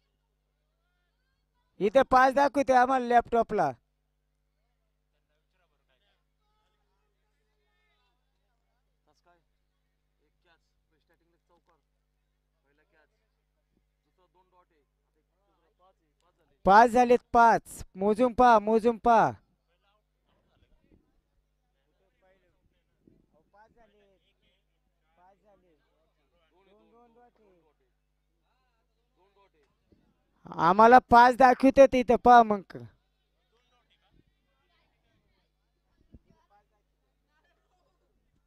इथे 5 दाखवते आम्हाला लॅपटॉपला. पाच झालेत. 5 मोजून पहा, मोजून पहा. आम्हाला 5 दाखवते इथं पहा मग.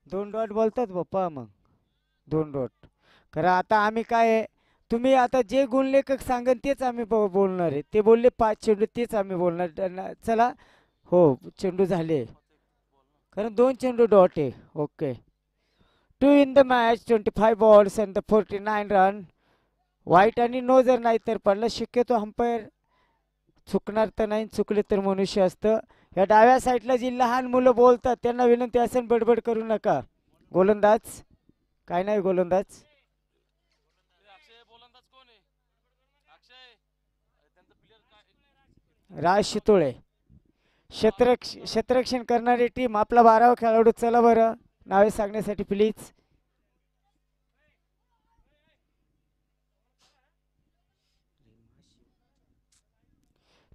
दोन डॉट बोलतात बाप्पा मग. 2 डॉट. कारण आता आम्ही काय, तुम्ही आता जे गुणलेखक सांगेन तेच आम्ही बोलणार आहे. ते बोलले 5 चेंडू तेच आम्ही बोलणार. चला हो चेंडू झाले कारण 2 चेंडू डॉट आहे. Okay. 2 in the match, 25 balls and 49 run. वाईट आणि नो जर नाही तर पडलं. शक्यतो अंपायर चुकणार तर नाही, चुकले तर मनुष्य असतं. या डाव्या साईडला जी लहान मुलं बोलतात त्यांना विनंती असेल बडबड करू नका. गोलंदाज काय नाही गोलंदाज. राज शितोळे. क्षेत्ररक्षण करणारी टीम आपला 12वा खेळाडू चला बरं नावे सांगण्यासाठी प्लीज.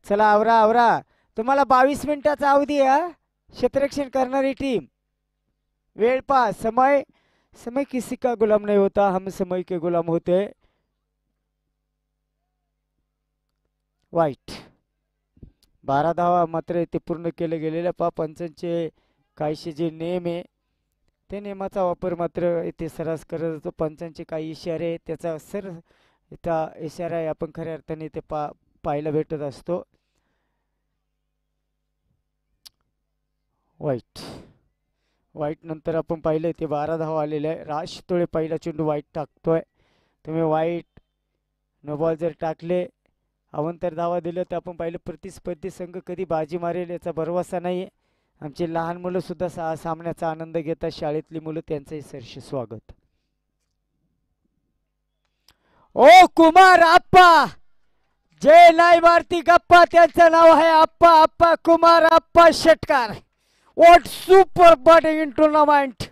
चला आवरा आवरा. तुम्हाला 22 मिनिटाचा अवधी आहे. क्षेत्ररक्षण करणारी टीम. वेळ पा. समय समय किसी का गुलाम नहीं होता, हम समय के गुलाम होते. वाईट. 12 धावा मात्र ते पूर्ण केले गेलेले. पा पंचांचे काहीशे जे नियम आहे ते नियमाचा वापर मात्र इथे सरास करत होतो. पंचांचे काही इशारे त्याचा सर इथं इशारा आहे आपण खऱ्या अर्थाने ते पाहायला भेटत असतो. वाईट. वाईट नंतर आपण पाहिलं ते 12 धावा आलेले आहे. राज शितोळे पहिला चेंडू वाईट टाकतोय. तुम्ही वाईट नो बॉल जर टाकले अवंतर धावा दिलं तर आपण पाहिलं प्रतिस्पर्धी संघ कधी बाजी मारेल याचा भरवसा नाही. आमची लहान मुलं सुद्धा सामन्याचा आनंद घेतात. शाळेतली मुलं त्यांचंही सरशी स्वागत. ओ कुमार आप्पा जय नाही भारती गप्पा त्यांचं नाव आहे आप्पा. आप्पा कुमार आप्पा Shetkar. What super batting in tournament.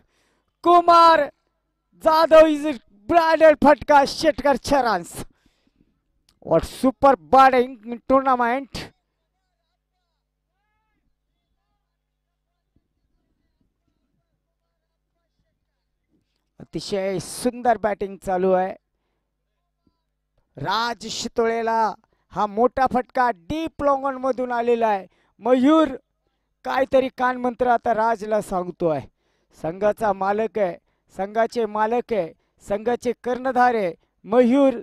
Kumar Jadhav is branded Phatka Shetkar Charans. What super batting in tournament. अतिशय सुंदर बॅटिंग चालू आहे. राज शितोळेला हा मोठा फटका डीप लॉंगॉन मधून आलेला आहे. मयूर काहीतरी कानमंत्र आता राजला सांगतोय. संघाचा मालक आहे, संघाचे मालक आहे, संघाचे कर्णधार आहे मयूर.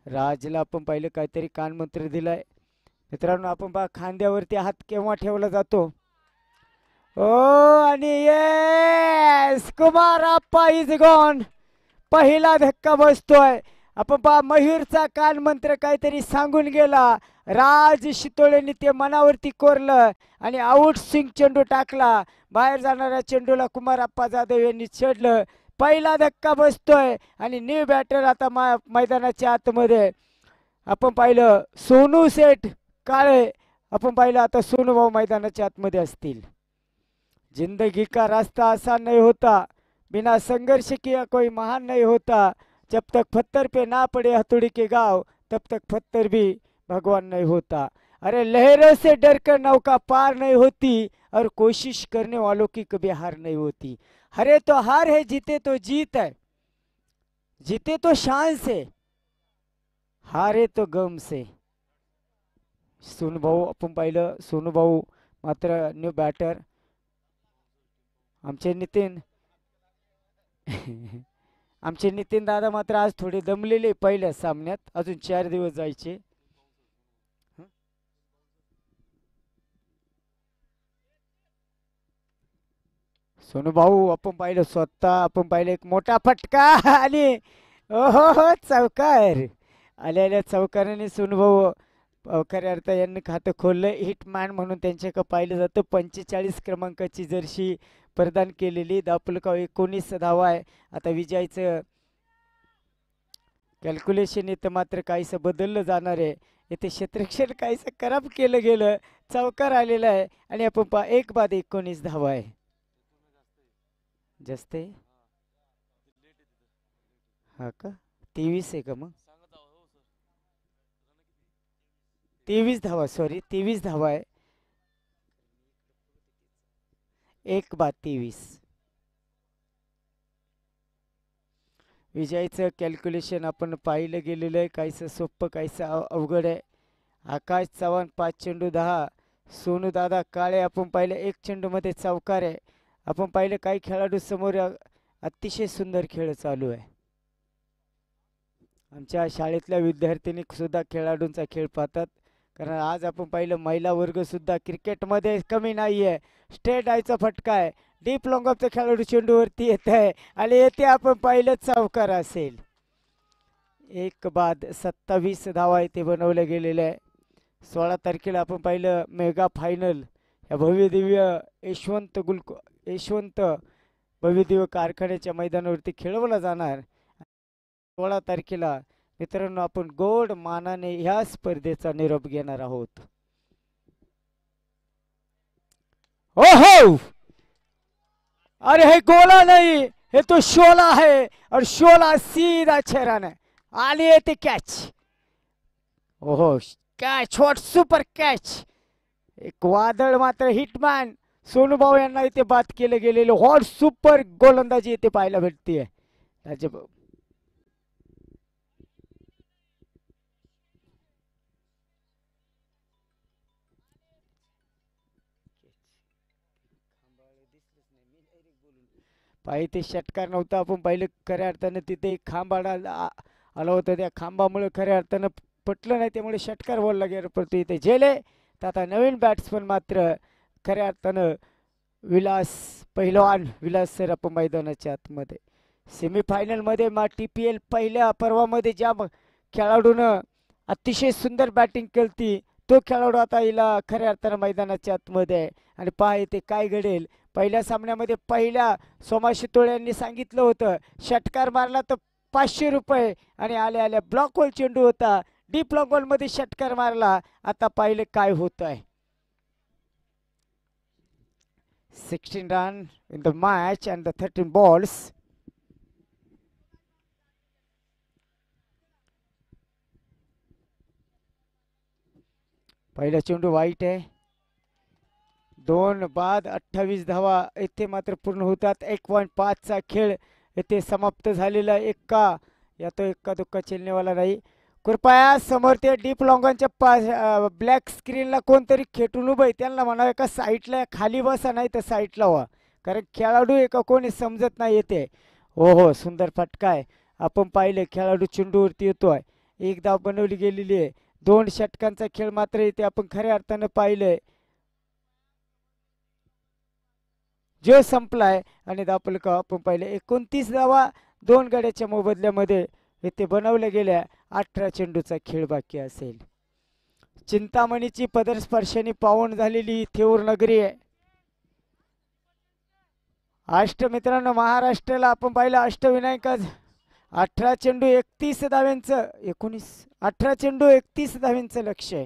राजला आपण पाहिलं काहीतरी कानमंत्र दिलाय. मित्रांनो आपण पहा खांद्यावरती हात केव्हा ठेवला जातो. ओ आणि yes Kumar Appa is gone. पहिला धक्का बसतोय. आपण पहा मयूरचा कानमंत्र काहीतरी सांगून गेला. राज शितोळेने ते मनावरती कोरलं आणि आउट स्विंग चेंडू टाकला. बाहेर जाणाऱ्या चेंडूला कुमार आप्पा जाधव यांनी छेडलं. पहिला धक्का बसतोय आणि न्यू बॅटर आता मैदानाच्या आतमध्ये. आपण पाहिलं सोनू सेठ काळे, आपण पाहिलं आता सोनू भाऊ मैदानाच्या आतमध्ये असतील. जिंदगी का रास्ता आसान नहीं होता, बिना संघर्ष किया कोई महान नहीं होता. जब तक पत्थर पे ना पड़े हथौड़ी के घाव तब तक पत्थर भी भगवान नहीं होता. अरे लहरों से डरकर नौका पार नहीं होती और कोशिश करने वालों की कभी हार नहीं होती. हारे तो हार है, जीते तो जीत है, जीते तो शान से, हारे तो गम से. सोनू भाऊ आपण पाहिलं सोनू भाऊ मात्र न्यू बॅटर. आमचे नितीन आमचे नितीन दादा मात्र आज थोडे दमलेले पहिल्या सामन्यात. अजून 4 दिवस जायचे. सोनू भाऊ आपण पाहिलं स्वतः आपण पाहिलं एक मोठा फटका आणि ओहो चौकार. आलेल्या चौकाराने सोनू भाऊ खऱ्या अर्थ यांनी खातं खोललं. हिटमॅन म्हणून त्यांच्याकडे पाहिलं जातं. 45 क्रमांकाची जर्सी प्रदान केलेली. दापुलकाव 19 धावा आहे. आता विजयाचं कॅल्क्युलेशन इथं मात्र काहीसं बदललं जाणार आहे. इथे क्षेत्ररक्षण काहीसं खराब केलं गेलं. चौकार आलेला आहे आणि आपण 1 बाद 19 धावा आहे. जास्त आहे हा का? 23 आहे का मग? 23 धावा, सॉरी 23 धावा आहे. 1 बाद 23. विजयाचं कॅल्क्युलेशन आपण पाहिलं गेलेलं आहे. काहीसं सोपं काहीसं अवघड आहे. आकाश चव्हाण 5 चेंडू 10. सोनू दादा काळे आपण पाहिलं 1 चेंडूमध्ये चौकार आहे. आपण पाहिलं काही खेळाडू समोर अतिशय सुंदर खेळ चालू आहे. आमच्या शाळेतल्या विद्यार्थिनी सुद्धा खेळाडूंचा खेळ पाहतात. कारण आज आपण पाहिलं महिला वर्ग सुद्धा क्रिकेटमध्ये कमी नाही आहे. स्ट्रेट आयचा फटका आहे. डीप लॉंगॉपचा खेळाडू चेंडूवरती येत आहे आणि येथे आपण पाहिलं चौकार असेल. 1 बाद 27 धावा इथे बनवल्या गेलेल्या आहे. 16 तारखेला आपण पाहिलं मेगा फायनल या भव्य दिव्य यशवंत भव्य दिव्य कारखान्याच्या मैदानावरती खेळवला जाणार. 16 तारखेला मित्रांनो आपण गोड मानाने ह्या स्पर्धेचा निरोप घेणार आहोत. ओहो अरे हे गोला नहीं, ये तो शोला है और शोला सीधा छेराने आली येते कॅच. ओहो कॅच, व्हॉट सुपर कॅच. एक वादळ मात्र हिटमॅन सोनू भाऊ यांना इथे बाद केले गेलेले व्हॉट सुपर गोलंदाजी इथे पाहायला भेटते. पाहिजे ते षटकार नव्हता. आपण पाहिलं खऱ्या अर्थानं तिथे एक खांब आला होता. त्या खांबामुळे खऱ्या अर्थानं पटलं नाही, त्यामुळे षटकार बोलला गेला. परंतु इथे झेले. तर आता नवीन बॅट्समन मात्र खऱ्या अर्थानं विलास सर आपण मैदानाच्या आतमध्ये. सेमीफायनलमध्ये TPL पहिल्या पर्वामध्ये ज्या खेळाडूनं अतिशय सुंदर बॅटिंग केली तो खेळाडू आता हिला खऱ्या अर्थानं मैदानाच्या आतमध्ये आहे. आणि पहा इथे काय घडेल. पहिल्या सामन्यामध्ये पहिल्या सोमा शितोळे यांनी सांगितलं होतं षटकार मारला तर 500 रुपये आणि आल्या ब्लॉक होल चेंडू होता. डीप लॉंग होल मध्ये षटकार मारला. आता पाहिले काय होत आहे. 16 run in the match and the 13 balls. पहिला चेंडू वाईट आहे. 2 बाद 28 धावा येथे मात्र पूर्ण होतात. 1.5 चा खेळ येथे समाप्त झालेला. एक्का या तो एक्का दुक्का चेलनेवाला नाही. कृपया समोर ते डीप लॉंगांच्या ब्लॅक स्क्रीनला कोणतरी खेटून उभं आहे त्यांना म्हणा एका साईडला खाली बसा नाही तर साईडला व्हा, कारण खेळाडू एका कोणी समजत नाही येते. हो हो, सुंदर फटका आहे. आपण पाहिले खेळाडू चेंडूवरती येतोय. एक धाव बनवली गेलेली आहे. 2 षटकांचा खेळ मात्र इथे आपण खऱ्या अर्थानं पाहिलंय जो संपलाय. आणि धावफलक आपण पाहिले 29 धावा 2 गड्याच्या मोबदल्यामध्ये इथे बनवल्या गेल्या. 18 चेंडूचा खेळ बाकी असेल. चिंतामणीची पदरस्पर्शाने पावन झालेली थेऊर नगरी आहे. मित्रांनो महाराष्ट्राला आपण पाहिलं अष्टविनायक 18 चेंडू 31 धाव्यांचं 18 चेंडू 31 धाव्यांचं लक्ष आहे.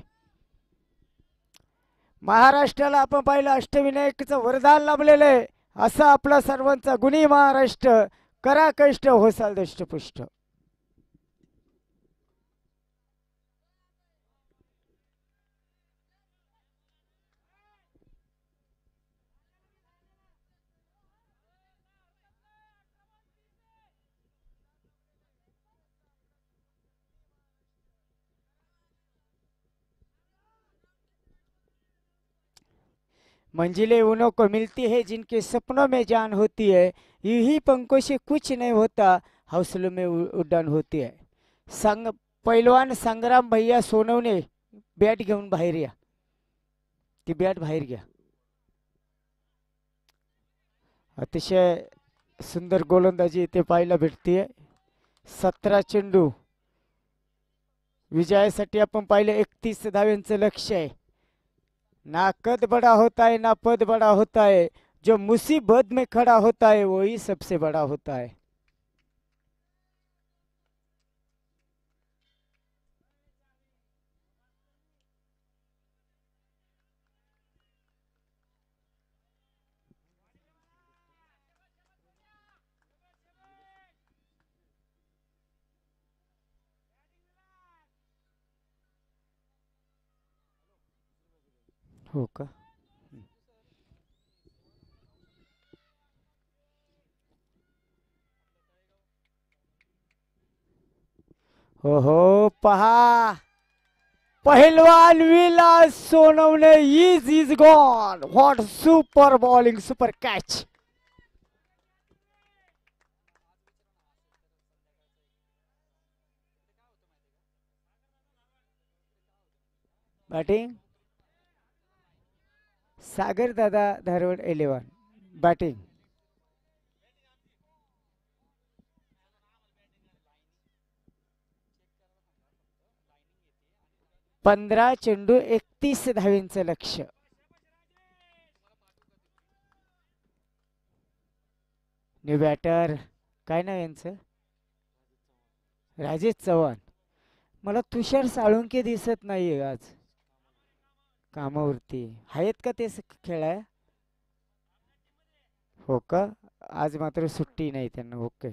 महाराष्ट्राला आपण पाहिलं अष्टविनायकचं वरदान लाभलेलं आहे. असा आपला सर्वांचा गुणी महाराष्ट्र, करा कष्ट होसाल दष्टपुष्ट. मंजिलें उन्हों को मिलती है जिनके सपनों में जान होती है, यही पंखों से कुछ नहीं होता, हौसलों में उड्डाण होती है. पैलवान संग्राम भैया सोनवणे बॅट घेऊन बाहेर या. ती बॅट बाहेर घ्या. अतिशय सुंदर गोलंदाजी इथे पाहायला भेटते. 17 चेंडू विजयासाठी आपण पाहिलं 31 धाव्यांचं लक्ष आहे. ना कद बड़ा होता है ना पद बड़ा होता है, जो मुसीबत में खड़ा होता है वही सबसे बड़ा होता है. हो का. हो हो, पहा पहलवान Vilas Sonawane is gone. What super bowling, super catch. Batting Sagar दादा धारवड 11. बॅटिंग 15 चेंडू 31 धावींचं लक्ष. न्यू बॅटर काय नाव यांचं, राजेश चव्हाण. मला तुषार साळुंके दिसत नाहीये आज कामावरती. आहेत का ते खेळाय. हो का, आज मात्र सुट्टी नाही त्यांना. ओके,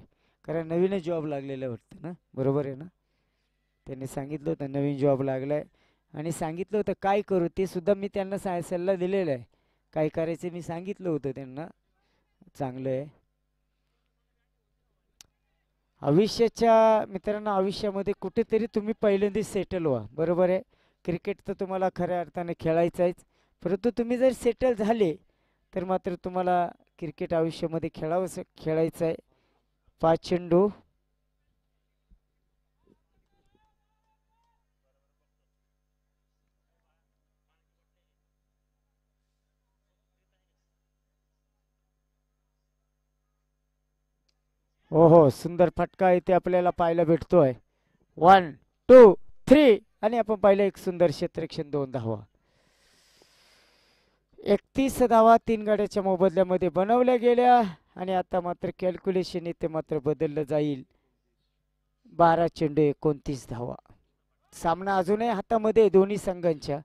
कारण नवीन जॉब लागलेलं वाटतं ना, बरोबर आहे ना. त्यांनी सांगितलं होतं नवीन जॉब लागलाय आणि सांगितलं होतं काय करू ते सुद्धा मी त्यांना सल्ला दिलेला आहे. काय करायचं मी सांगितलं होतं त्यांना. चांगलं आहे. आयुष्याच्या मित्रांनो, आयुष्यामध्ये कुठेतरी तुम्ही पहिल्यांदा सेटल व्हा, बरोबर आहे. क्रिकेट तर तुम्हाला खऱ्या अर्थाने खेळायचं आहेच, परंतु तुम्ही जर सेटल झाले तर मात्र तुम्हाला क्रिकेट आयुष्यामध्ये खेळायचं आहे. 5 चेंडू हो हो, सुंदर फटका इथे आपल्याला पाहायला भेटतोय. 1 2 3 आणि आपण पाहिलं एक सुंदर क्षेत्ररक्षण 2 धावा. 31 धावा 3 गड्याच्या मोबदल्यामध्ये बनवल्या गेल्या आणि आता मात्र कॅल्क्युलेशन इथे मात्र बदललं जाईल. 12 चेंडू 29 धावा. सामना अजूनही हातामध्ये दोन्ही संघांच्या.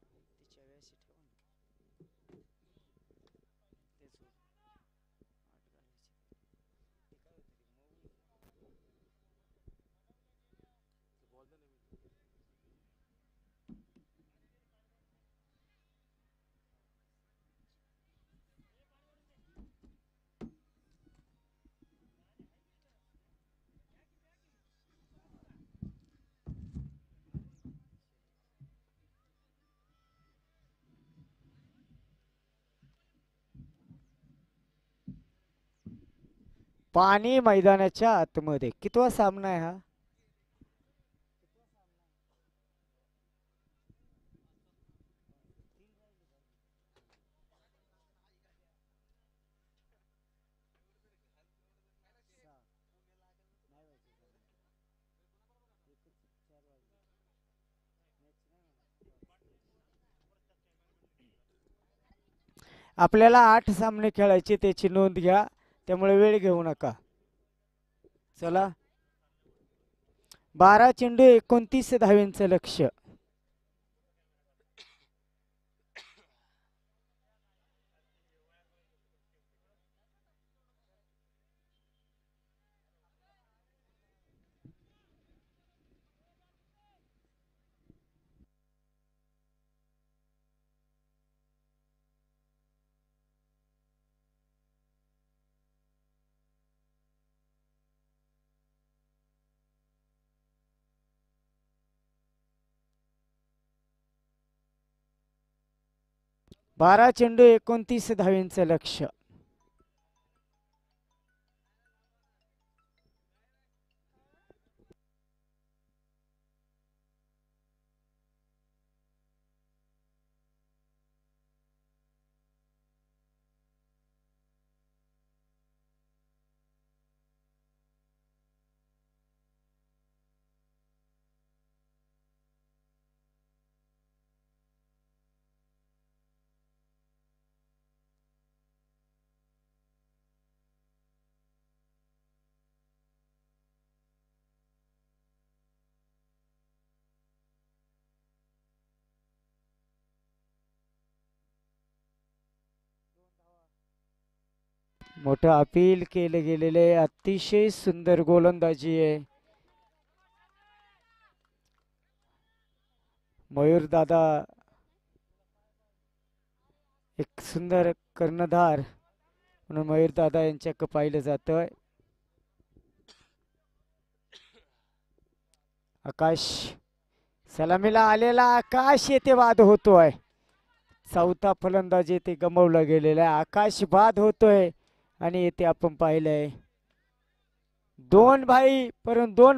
पाणी मैदानाच्या आतमध्ये. कितवा सामना आहे हा? आपल्याला 8 सामने खेळायचे, त्याची नोंद घ्या, त्यामुळे वेळ घेऊ नका. चला, 12 चेंडू 29 धावेंचं लक्ष्य. बारा चेंडू 29 धावेंचं लक्ष्य. मोठं अपील केले गेलेले, अतिशय सुंदर गोलंदाजी आहे. मयूर दादा एक सुंदर कर्णधार म्हणून मयूर दादा यांच्याकडे पाहिलं जातंय. आकाश सलामीला आलेला आकाश येथे बाद होतोय. चौथा फलंदाज येथे गमावला गेलेला आहे. आकाश बाद होतोय आणि येथे आपण पाहिलंय दोन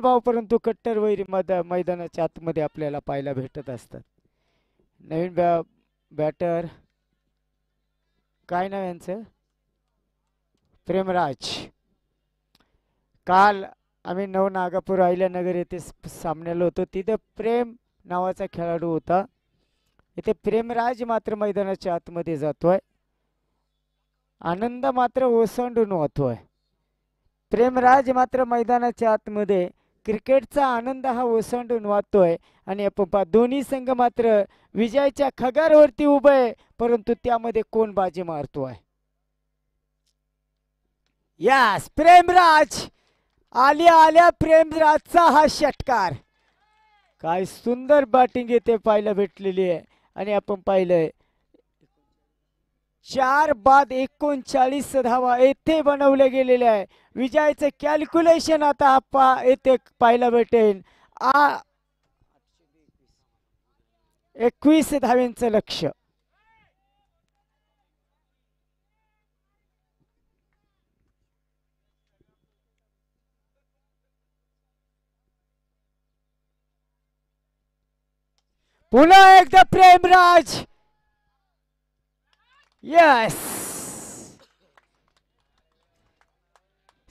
भाऊ परंतु कट्टर वैरी मैदानाच्या आतमध्ये आपल्याला पाहायला भेटत असतात. नवीन बॅटर काय नाव यांचं? प्रेमराज. काल आम्ही नवनागापूर अहिल्यानगर येथे सामन्याला होतो. तिथे प्रेम नावाचा खेळाडू होता. इथे प्रेमराज मात्र मैदानाच्या आतमध्ये जातोय. आनंद मात्र ओसंडून वाहतोय. प्रेमराज मात्र मैदानाच्या आतमध्ये क्रिकेटचा आनंद हा ओसंडून वाहतोय. आणि आपण दोन्ही संघ मात्र विजयाच्या खगारवरती उभे आहे, परंतु त्यामध्ये कोण बाजी मारतोय? यस, प्रेमराज. आल्या प्रेमराजचा हा षटकार. काय सुंदर बॅटिंग येथे पाहायला भेटलेली आहे. आणि आपण पाहिलंय 4 बाद 39 धावा येथे बनवले गेलेले आहे. विजयाचं कॅल्क्युलेशन आता येथे पाहायला भेटेल. 21 धावेंचं लक्ष्य. पुन्हा एकदा प्रेमराज. यस,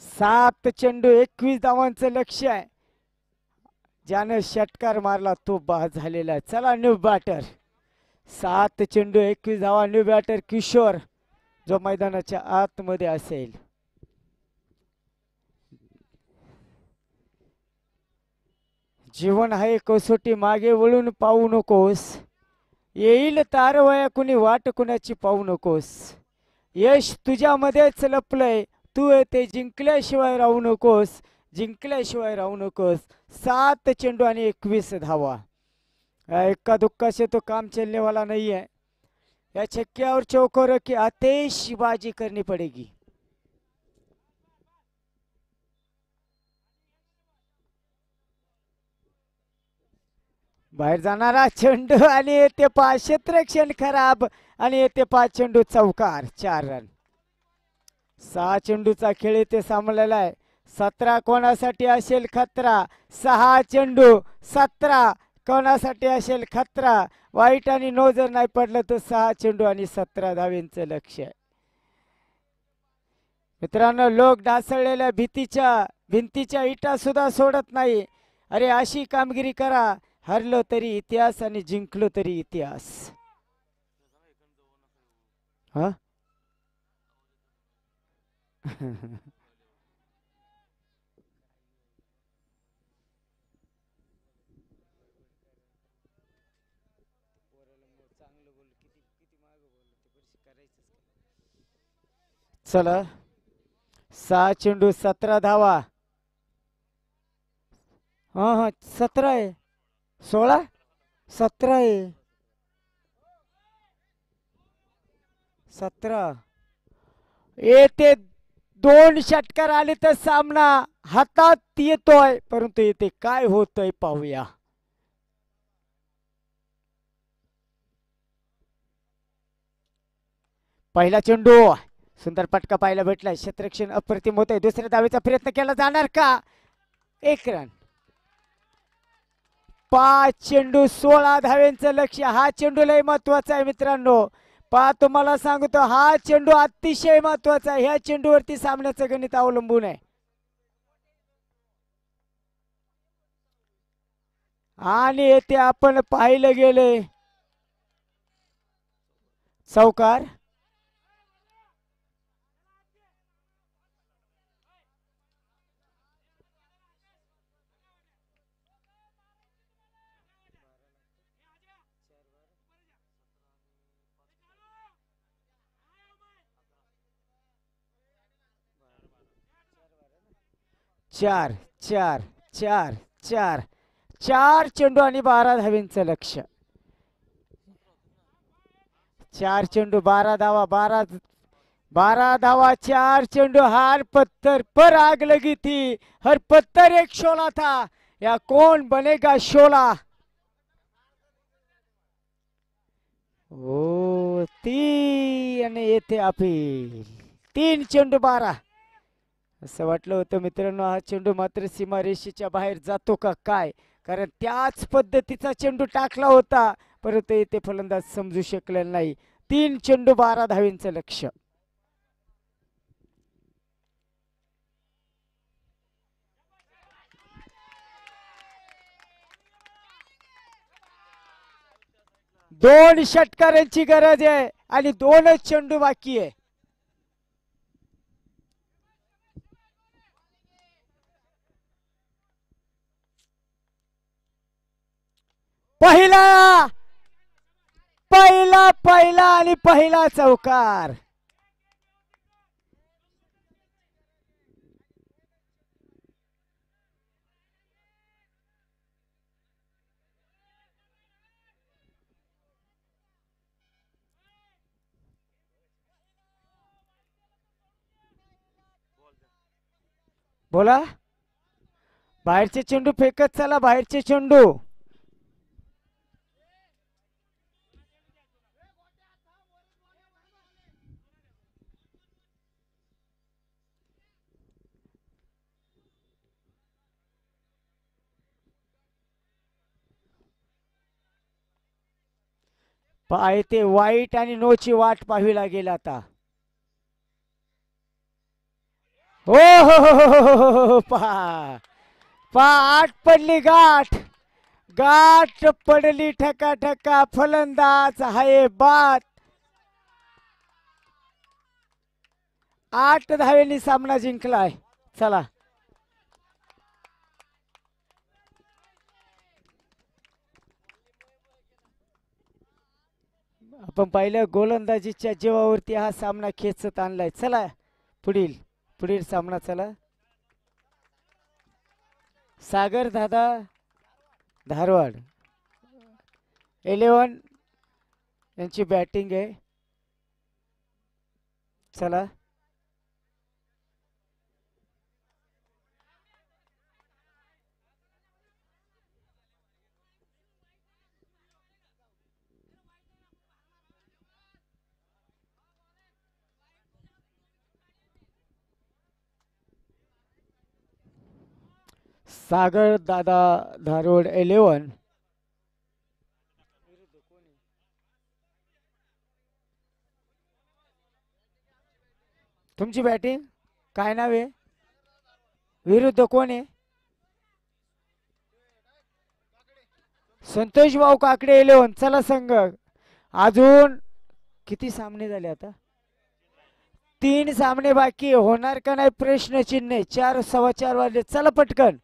7 चेंडू 21 धावांचं लक्ष्य आहे. ज्यानं षटकार मारला तो बाद झालेला. चला, न्यू बॅटर. 7 चेंडू 21 धावा. न्यू बॅटर किशोर, जो मैदानाच्या आतमध्ये असेल. जीवन आहे कसोटी, मागे वळून पाहू नकोस. येईल तारवया कुणी वाट कुणाची पाहू नकोस. यश तुझ्यामध्येच लपलंय, तू ते जिंकल्याशिवाय राहू नकोस. 7 चेंडू आणि 21 धावा. इक्का दुक्का से तो काम चलने वाला नहीं है. या छक्के और चौकों की आतिशबाजी करनी पड़ेगी. बाहेर जाणारा चेंडू आणि येते 5 क्षेत्ररक्षण खराब आणि येते 5 चेंडू चौकार. 4 रन. 6 चेंडूचा खेळ इथे सामलेला आहे. 17 कोणासाठी असेल खतरा. 6 चेंडू 17 कोणासाठी असेल खतरा. वाईट आणि नो जर नाही पडलं तर 6 चेंडू आणि 17 धावेंचं लक्ष आहे. मित्रांनो, लोक ढासळलेल्या भिंतीच्या इटा सुद्धा सोडत नाही. अरे अशी कामगिरी करा, हरलो तरी इतिहास आणि जिंकलो तरी इतिहास. हा चला, 6 चेंडू 17 धावा. हा हा 17 आहे. 16 17 आहे. 17 येते. 2 षटकार आले तर सामना हातात येतोय, परंतु येते काय होतंय पाहूया. पहिला चेंडू सुंदर फटका पाहायला भेटलाय. क्षेत्ररक्षण अप्रतिम होतंय. दुसऱ्या धावेचा प्रयत्न केला जाणार का? 1 रन. 5 चेंडू 16 धावेंचं लक्ष. हा चेंडू लय महत्वाचा आहे मित्रांनो. तुम्हाला सांगतो, हा चेंडू अतिशय महत्वाचा आहे. ह्या चेंडूवरती सामन्याचं गणित अवलंबून आहे. आणि येथे आपण पाहिलं गेले चौकार. चार चार चार चार 4 चेंडू आणि 12 धावेंचं लक्ष. 4 चेंडू 12 धावा. 12 धावा 4 चेंडू. हार पत्थर पर आग लगी थी, हर पत्थर एक शोला था, या कौन बनेगा शोला. ओ 3 आणि येथे अपील. 3 चेंडू 12. असं वाटलं होतं मित्रांनो, हा चेंडू मात्र सीमारेषेच्या बाहेर जातो का काय, कारण त्याच पद्धतीचा चेंडू टाकला होता, परंतु येथे फलंदाज समजू शकलेला नाही. 3 चेंडू 12 धावेंचं लक्ष. दोन षटकारांची गरज आहे आणि 2च चेंडू बाकी आहे. पहिला पहिला पहिला आणि पहिला चौकार. बोला, बाहेरचे चेंडू फेकत चला, बाहेरचे चेंडू. ते वाईट आणि नोची वाट पाहावी लागेल आता. हो हो हो पहा पहा, आठ पडली गाठ. गाठ पडली ठका ठका. फलंदाज हाय बाद. 8 धावेंनी सामना जिंकलाय. चला, आपण पाहिलं गोलंदाजीच्या जीवावरती हा सामना खेचत आणलाय. चला पुढील पुढील सामना. चला, सागर दादा धारवाड 11 यांची बॅटिंग आहे. चला, सागर दादा धारोड 11. तुमची बॅटिंग काय नाव आहे? विरुद्ध कोण आहे? संतोष भाऊ काकडे 11. चला संघ, अजून किती सामने झाले आता? 3 सामने बाकी, होणार का नाही प्रश्नचिन्ह आहे. 4 4:15 वाजले. चला पटकन,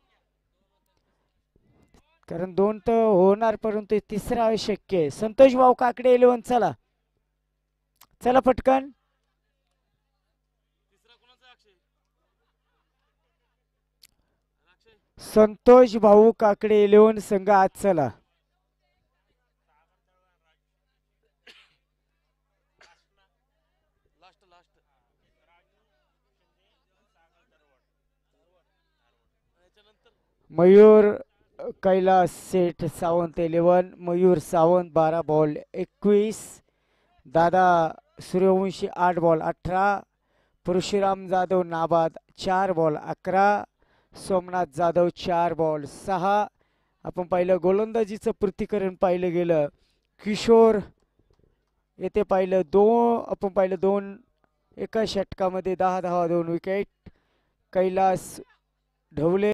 कारण 2 तर होणार परंतु तिसरा अशक्य आहे. संतोष भाऊ काकडे 11. चला चला पटकन. संतोष भाऊ काकडे 11 संघ आज. चला मयूर कैलास सेठ सावंत 11. मयूर सावंत 12 बॉल 21. दादा सूर्यवंशी 8 बॉल 18. परशुराम जाधव नाबाद 4 बॉल 11. सोमनाथ जाधव 4 बॉल 6. आपण पाहिलं गोलंदाजीचं पृथ्वीकरण पाहिलं गेलं. किशोर येथे पाहिलं 2. आपण पाहिलं 2 एका षटकामध्ये 10 धावा 2 विकेट. कैलास ढवले